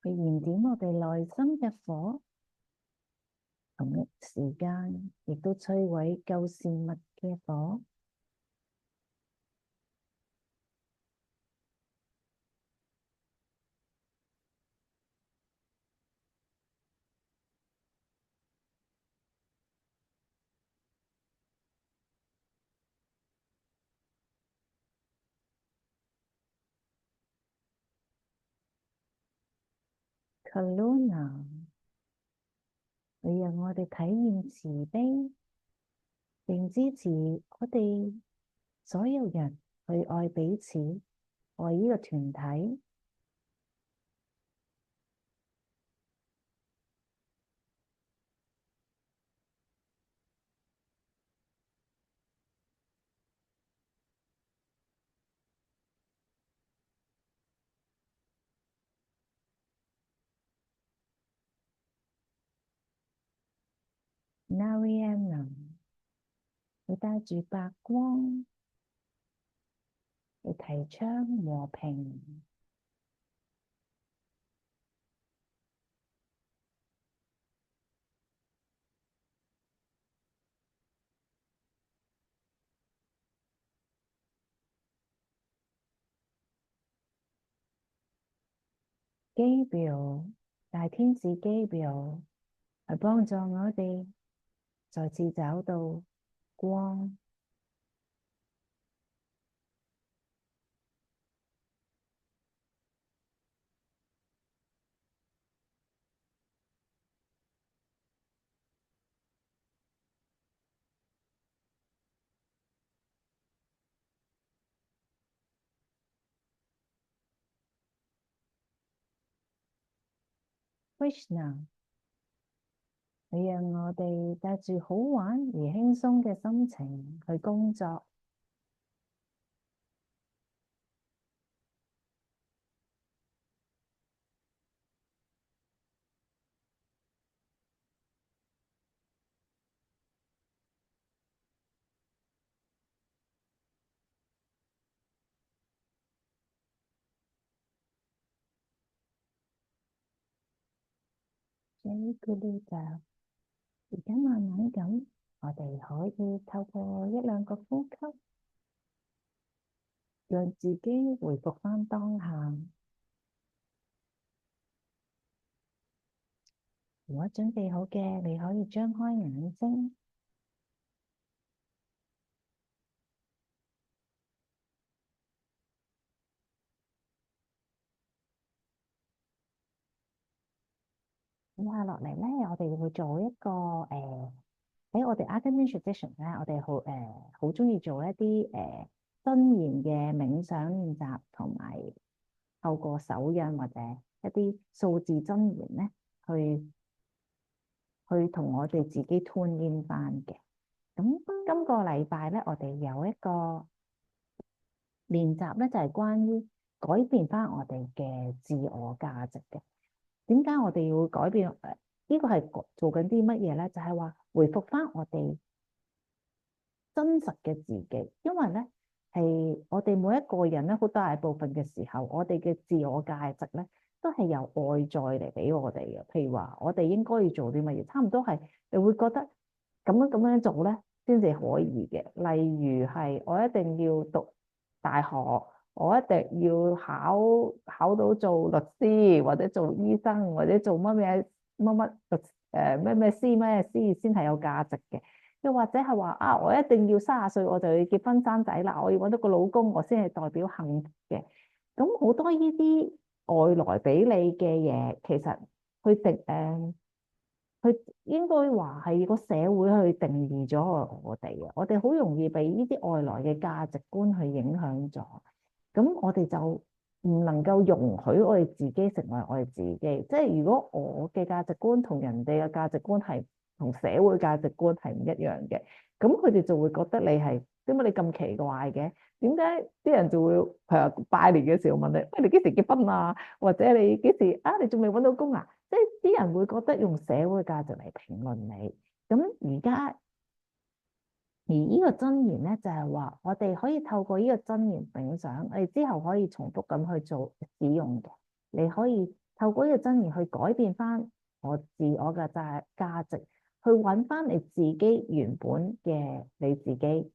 去燃點我哋內心嘅火，同一時間亦都摧毀舊事物嘅火。Karuna，你讓我哋體驗慈悲，並支持我哋所有人去愛彼此，愛呢個團體。Narayana，你帶住白光，你提倡和平。基表，大天使基表，去幫助我哋再次找到光。Krishna，你讓我哋帶住好玩而輕鬆嘅心情去工作。J.Guru，而家慢慢咁，我哋可以透過一兩個呼吸，讓自己回復返當下。如果準備好嘅，你可以張開眼睛。接下落嚟咧，我哋會做一個喺我哋 Afternoon Tradition 咧，我哋好中意做一啲真言嘅冥想練習，同埋透過手印或者一啲數字真言咧，去同我哋自己 tune in 翻嘅。咁今個禮拜咧，我哋有一個練習咧，就係關於改變翻我哋嘅自我價值嘅。點解我哋要改變？呢個係做緊啲乜嘢咧？就係話回復翻我哋真實嘅自己。因為咧係我哋每一個人咧，好大部分嘅時候，我哋嘅自我價值咧都係由外在嚟俾我哋嘅。譬如話，我哋應該要做啲乜嘢，差唔多係你會覺得咁樣做咧先至可以嘅。例如係我一定要讀大學，我一定要考到做律師或者做醫生或者做乜律咩 C 咩 C 先係有價值嘅。又或者係話啊，我一定要30歲我就要結婚生仔啦，我要搵到個老公，我先係代表幸福嘅。咁好多呢啲外來俾你嘅嘢，其實去佢應該話係個社會去定義咗我哋嘅。我哋好容易被呢啲外來嘅價值觀去影響咗。咁我哋就唔能夠容許我哋自己成為我哋自己。即係如果我嘅價值觀同人哋嘅價值觀係同社會價值觀係唔一樣嘅，咁佢哋就會覺得你係點解你咁奇怪嘅？點解啲人就會譬如拜年嘅時候問你，喂，你幾時結婚啊？或者你幾時啊？你仲未揾到工啊？即係啲人會覺得用社會價值嚟評論你。咁而家而呢個真言咧，就係話我哋可以透過呢個真言冥想，我哋之後可以重複咁去做使用嘅。你可以透過呢個真言去改變翻我自我嘅價值，去揾翻你自己原本嘅你自己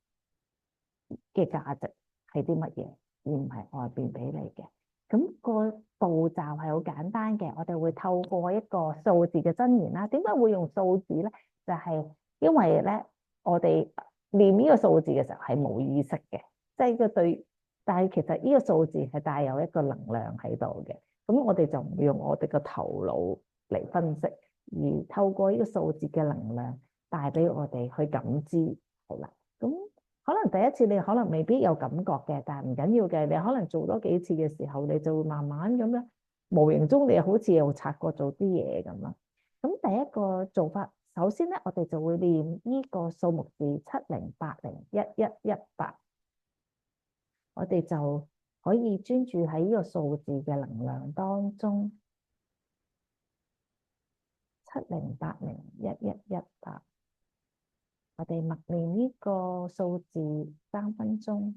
嘅價值係啲乜嘢，而唔係外邊俾你嘅。咁個步驟係好簡單嘅，我哋會透過一個數字嘅真言啦。點解會用數字咧？就係因為咧，我哋念呢個數字嘅時候係冇意識嘅，即係個對。但係其實呢個數字係帶有一個能量喺度嘅。咁我哋就唔會用我哋個頭腦嚟分析，而透過呢個數字嘅能量帶俾我哋去感知，係啦。咁可能第一次你可能未必有感覺嘅，但係唔緊要嘅。你可能做多幾次嘅時候，你就會慢慢咁樣，無形中你好似又察覺做啲嘢咁啦。咁第一個做法，首先咧，我哋就會念呢個數目字70801118，我哋就可以專注喺呢個數字嘅能量當中。70801118，我哋默念呢個數字3分鐘。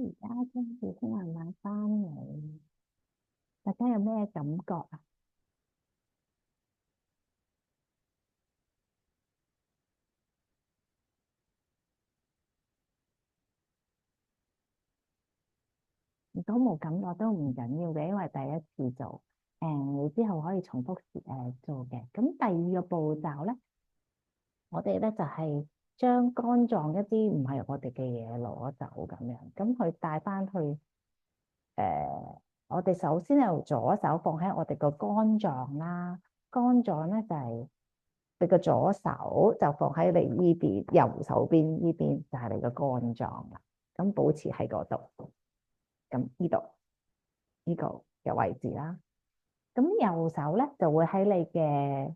而家跟住聽慢慢翻嚟，大家有咩感覺啊？如果冇感覺都唔緊要嘅，因為第一次做，你之後可以重複做嘅。咁第二個步驟咧，我哋咧就係將肝臟一啲唔係我哋嘅嘢攞走咁樣，咁佢帶翻去我哋首先由左手放喺我哋個肝臟啦，肝臟咧就係你個左手就放喺你呢邊，右手邊呢邊就係你個肝臟啦，咁保持喺嗰度，咁呢度呢個嘅位置啦。咁右手咧就會喺你嘅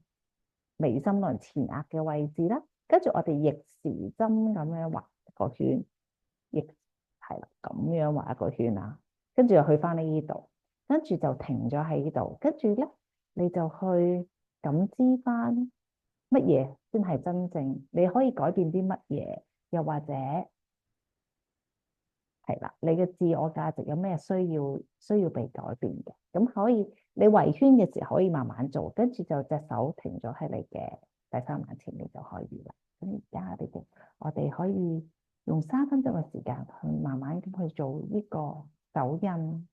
眉心輪前額嘅位置啦，跟住我哋逆時針咁樣畫一個圈，逆係啦，咁樣畫一個圈啊，跟住又去翻呢度，跟住就停咗喺呢度，跟住咧你就去感知翻乜嘢先係真正，你可以改變啲乜嘢，又或者係啦，你嘅自我價值有咩需要被改變嘅？咁可以，你圍圈嘅時候可以慢慢做，跟住就隻手停咗喺你嘅第三眼前面就可以啦。咁而家我哋可以用3分鐘嘅時間去慢慢咁去做呢個手印。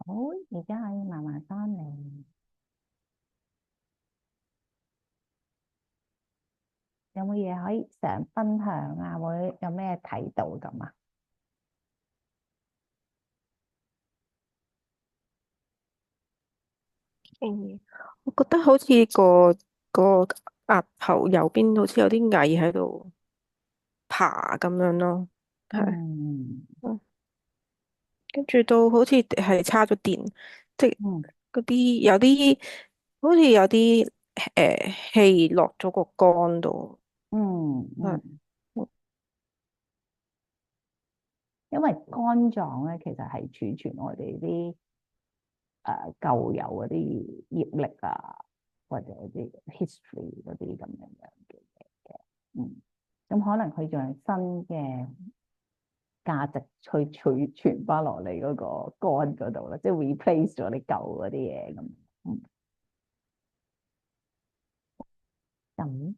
好，而家可以慢慢翻嚟。有冇嘢可以想分享啊？會有咩睇到咁啊？嗯，我覺得好似個額頭右邊好似有啲蟻喺度爬咁樣咯，係，嗯嗯，跟住到好似係叉咗電，即係嗯嗰啲有啲好似有啲氣落咗個肝度，係，嗯嗯，因為肝臟咧其實係儲存我哋啲舊有嗰啲業力啊，或者啲 history 嗰啲咁樣嘅嘢。嗯，咁可能佢仲有新嘅價值去傳翻落嚟嗰個肝嗰度啦，即係 replace 咗你舊嗰啲嘢咁。嗯，咁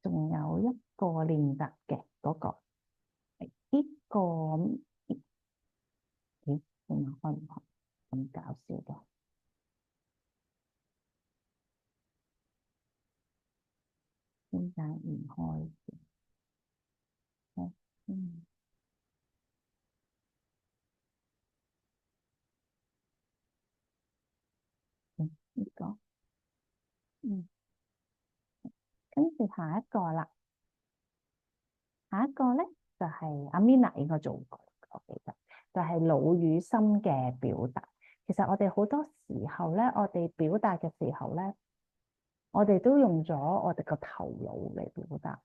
仲有一個練習嘅嗰個，呢個咦，點解開唔開？咁搞笑嘅，點解唔開嘅？嗯呢個嗯，跟住下一個啦。下一個咧就係阿 Mina 應該做過，我記得就係腦與心嘅表達。其實我哋好多時候咧，我哋表達嘅時候咧，我哋都用咗我哋個頭腦嚟表達，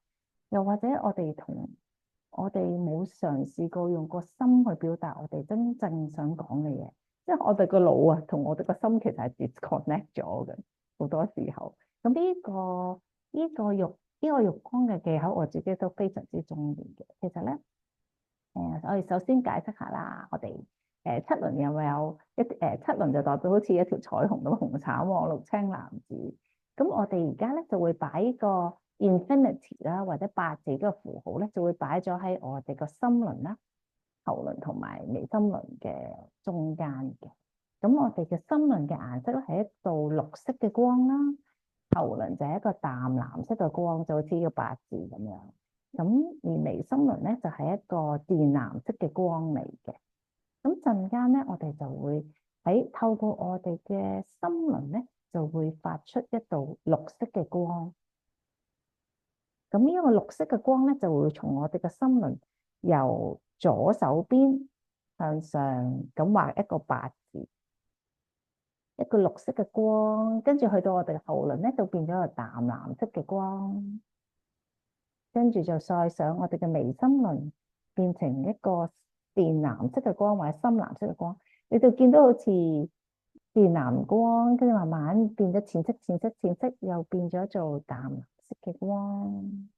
又或者我哋冇嘗試過用個心去表達我哋真正想講嘅嘢。即係我哋個腦啊，同我哋個心其實係 disconnect 咗嘅，好多時候。咁呢個浴缸嘅技巧，我自己都非常之中意嘅。其實咧，我哋首先解釋下啦，我哋七輪有冇有七輪就代表好似一條彩虹咁，紅橙黃綠青藍紫。咁我哋而家咧就會擺呢個 infinity 啦，或者八字嘅符號咧，就會擺咗喺我哋個心輪啦、喉輪同埋眉心輪嘅中間嘅。咁我哋嘅心輪嘅顏色咧係一道綠色嘅光啦。喉輪就係一個淡藍色嘅光，就好似個八字咁樣。咁而眉心輪咧就係一個靛藍色嘅光嚟嘅。咁陣間咧，我哋就會透過我哋嘅心輪咧，就會發出一道綠色嘅光。咁呢個綠色嘅光咧，就會從我哋嘅心輪由左手邊向上咁畫一個八字。一個綠色嘅光，跟住去到我哋嘅喉輪咧，就變咗個淡藍色嘅光，跟住就再上我哋嘅眉心輪，變成一個靛藍色嘅光或者深藍色嘅光，你就見到好似靛藍光，跟住慢慢變咗淺色、淺色、淺色，又變咗做淡藍色嘅光。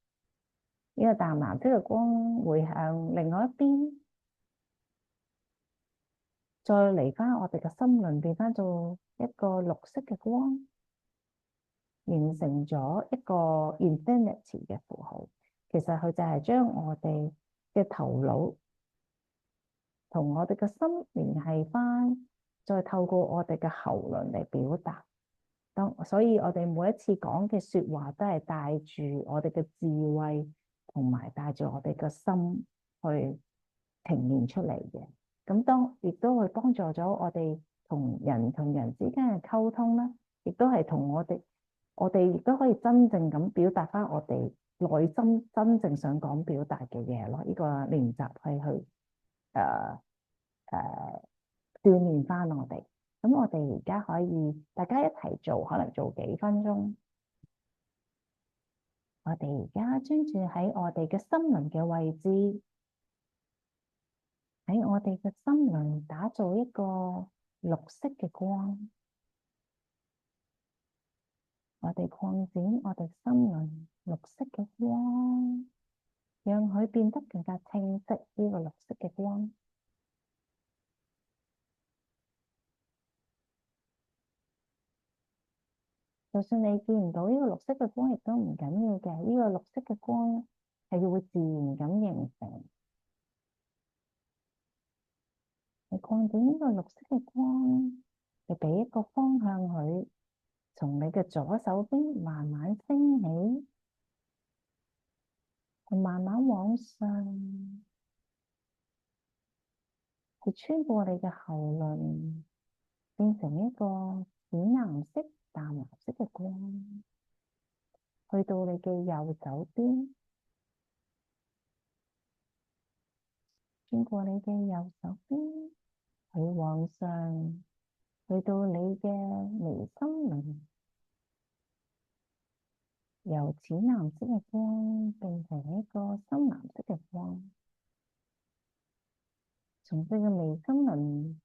呢個淡藍色嘅光會向另外一邊，再嚟翻我哋嘅心輪，變翻做一個綠色嘅光。形成咗一個 infinity 嘅符號，其實佢就係將我哋嘅頭腦同我哋嘅心聯繫翻，再透過我哋嘅喉輪嚟表達。所以我哋每一次講嘅說話都係帶住我哋嘅智慧，同埋帶住我哋嘅心去呈現出嚟嘅。咁亦都會幫助咗我哋同人之間嘅溝通啦，亦都係同我哋亦都可以真正咁表達翻我哋內心真正想講表達嘅嘢咯。呢個練習係去誒誒鍛鍊翻我哋。咁我哋而家可以大家一齊做，可能做幾分鐘。我哋而家專注喺我哋嘅心輪嘅位置，喺我哋嘅心輪打造一個綠色嘅光。我哋擴展我哋心輪綠色嘅光，讓佢變得更加清晰。呢個綠色嘅光，就算你見唔到呢個綠色嘅光，亦都唔緊要嘅。呢個綠色嘅光係會自然咁形成。你擴展呢個綠色嘅光，你俾一個方向佢，從你嘅左手邊慢慢升起，慢慢往上，係穿過你嘅喉輪，變成一個淺藍色、淡藍色嘅光，去到你嘅右手邊，穿過你嘅右手邊，去往上，去到你嘅眉心輪，由淺藍色嘅光變成一個深藍色嘅光，從你嘅眉心輪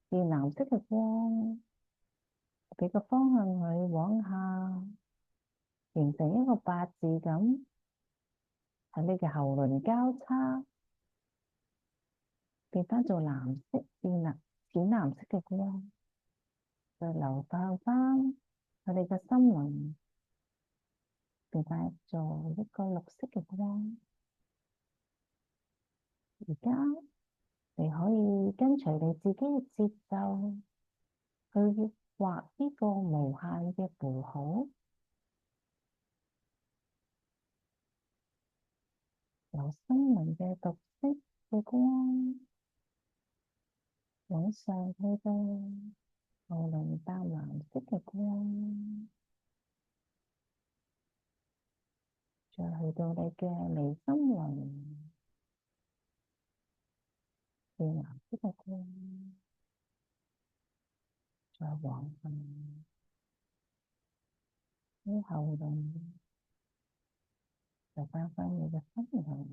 變藍色嘅光，俾個方向佢往下，形成一個八字咁，喺你嘅喉輪交叉，變翻做藍色，變藍淺藍色嘅光，再流向翻佢哋嘅心輪，變翻做一個綠色嘅光。而家你可以跟隨你自己嘅節奏，去畫呢個無限嘅符號，由心輪嘅綠色嘅光往上去到喉輪淡藍色嘅光，再去到你嘅眉心輪變藍色嘅光，再往上喺喉輪就翻返你嘅心輪。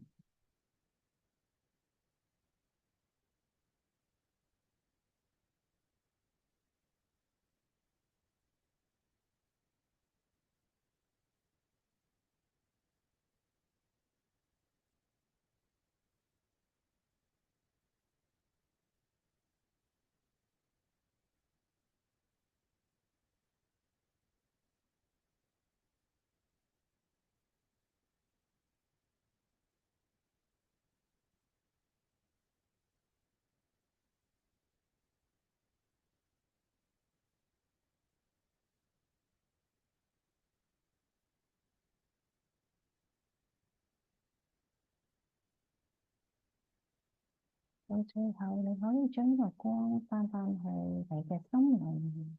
到最後，你可以將個光翻返去你嘅心輪，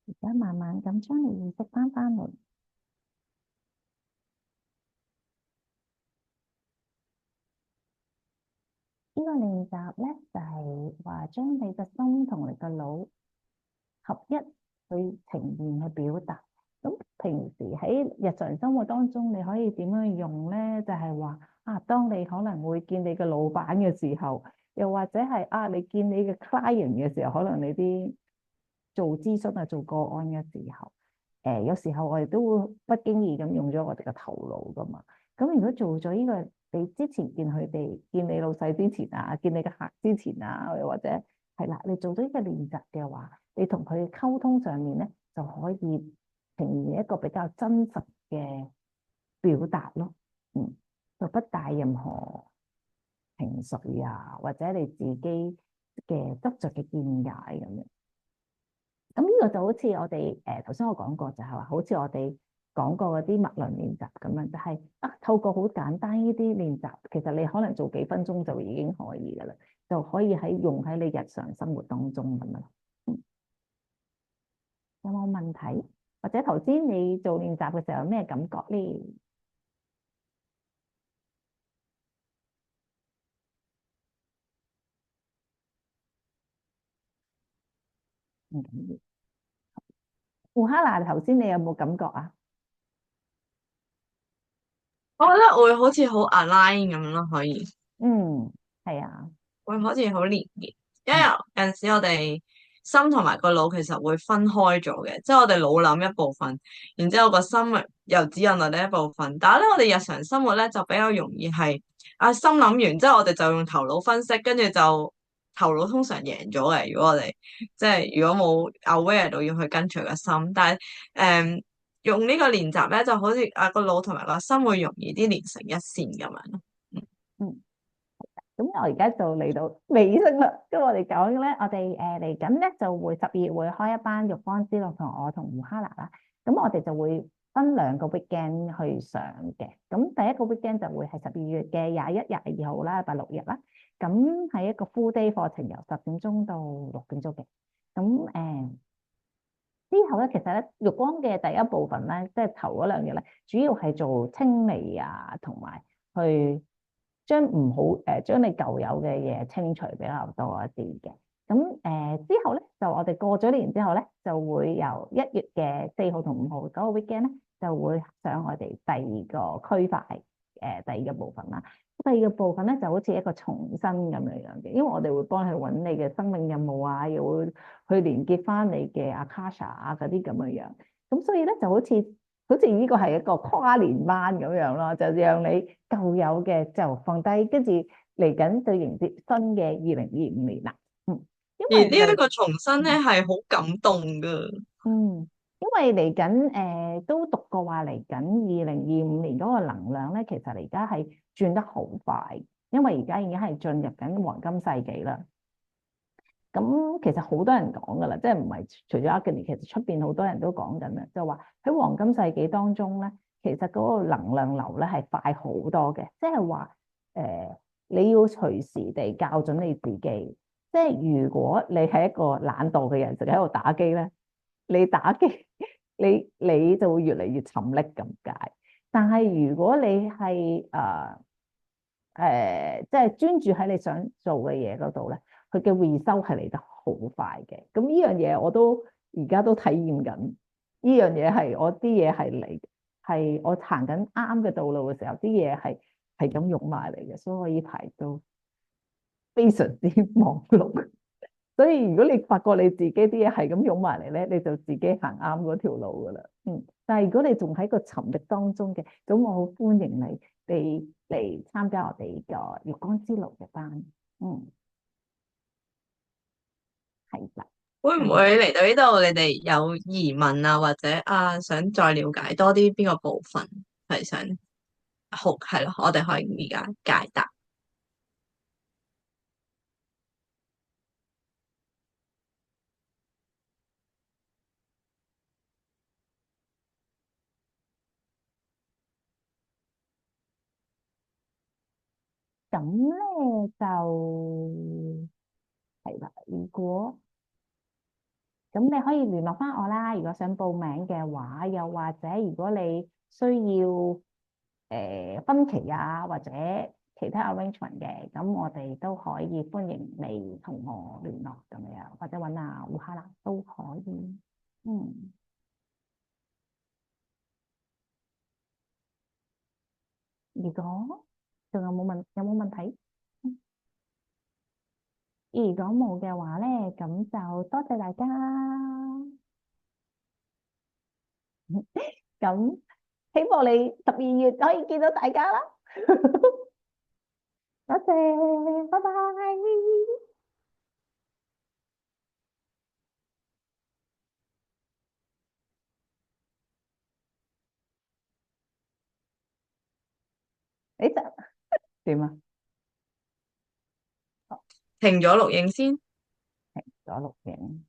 而家慢慢咁將你意識翻返嚟。呢個練習咧就係話將你嘅心同你嘅腦合一去呈現去表達。咁平時喺日常生活當中，你可以點樣用咧？就係話當你可能會見你嘅老闆嘅時候，又或者係你見你嘅 client 嘅時候，可能你啲做諮詢做個案嘅時候，有時候我哋都會不經意咁用咗我哋嘅頭腦噶嘛。咁如果做咗呢個，你之前見佢哋見你老細之前見你嘅客之前又或者係啦，你做咗呢個練習嘅話，你同佢溝通上面咧就可以呈現一個比較真實嘅表達咯。就不帶任何情緒或者你自己嘅執着嘅見解咁樣。咁呢個就好似我哋頭先我講過，就係話好似我哋講過嗰啲脈輪練習咁樣，就係透過好簡單呢啲練習，其實你可能做幾分鐘就已經可以噶啦，就可以用喺你日常生活當中咁樣。有冇問題？或者頭先你做練習嘅時候有咩感覺咧？唔緊要。胡哈娜，頭先你有冇感覺啊？我覺得會好似好 align 咁咯，可以係啊，會好似好連結，因為有陣時我哋心同埋個腦其實會分開咗嘅，即係我哋腦諗一部分，然之後個心又指引我哋一部分。但係咧，我哋日常生活咧就比較容易係心諗完之後，我哋就用頭腦分析，跟住就頭腦通常贏咗嘅。如果我哋即係如果冇 aware 到要去跟隨個心，但係用呢個練習咧，就好似個腦同埋個心會容易啲連成一線咁樣咯。嗯。咁我而家就嚟到尾聲啦。咁我哋講咧，我哋嚟緊咧就會12月會開一班浴缸之路，同我同胡哈娜啦。咁我哋就會分2個 weekend 去上嘅。咁第一個 weekend 就會係12月嘅21、22號啦，禮拜6日啦。咁係一個 full day 課程，由10點鐘到6點鐘嘅。咁之後咧，其實咧浴缸嘅第一部分咧，即係頭嗰2日咧，主要係做清理啊，同埋去將唔好將你舊有嘅嘢清除比較多一啲嘅。咁之後咧，就我哋過咗年之後咧，就會由1月嘅4號同5號嗰個 weekend 咧，就會上我哋第二個區塊第二個部分啦。第二個部分咧就好似一個重生咁樣嘅，因為我哋會幫佢揾你嘅生命任務啊，又會去連結翻你嘅阿卡莎啊嗰啲咁樣。咁所以咧就好似呢個係一個跨年班咁樣咯，就讓你舊有嘅就放低，跟住嚟緊就迎接新嘅2025年啦。因而為呢一個重生咧係好感動噶。因為嚟緊都讀過話嚟緊2025年嗰個能量咧，其實而家係轉得好快，因為而家已經係進入緊黃金世紀啦。咁其實好多人講噶啦，即係唔係除咗 Agni，其實出邊好多人都講緊啦，就話喺黃金世紀當中咧，其實嗰個能量流咧係快好多嘅，即係話你要隨時地校準你自己，即係如果你係一個懶惰嘅人，淨係喺度打機咧，你打機你就會越嚟越沉溺咁解。但係如果你係即係專注喺你想做嘅嘢嗰度咧，佢嘅回收係嚟得好快嘅。咁呢樣嘢我都而家都體驗緊。呢樣嘢係我啲嘢係嚟，係我行緊啱嘅道路嘅時候，啲嘢係咁湧埋嚟嘅，所以我呢排都非常之忙碌。所以如果你發覺你自己啲嘢係咁湧埋嚟咧，你就自己行啱嗰條路噶啦。但係如果你仲喺個沉溺當中嘅，咁我好歡迎你嚟參加我哋個月光之路嘅班。係啦。會唔會嚟到呢度，你哋有疑問啊，或者想再了解多啲邊個部分係想好係咯？我哋可以而家解答。咁咧就係啦。如果咁你可以聯絡翻我啦。如果想報名嘅話，又或者如果你需要分期啊，或者其他 arrangement 嘅，咁我哋都可以歡迎你同我聯絡咁樣，或者揾阿胡哈娜都可以。嗯，如果仲有冇問題？如果冇嘅話咧，咁就多謝大家。咁希望你12月可以見到大家啦。多謝，拜拜。你就點啊？停咗錄影先。停咗錄影。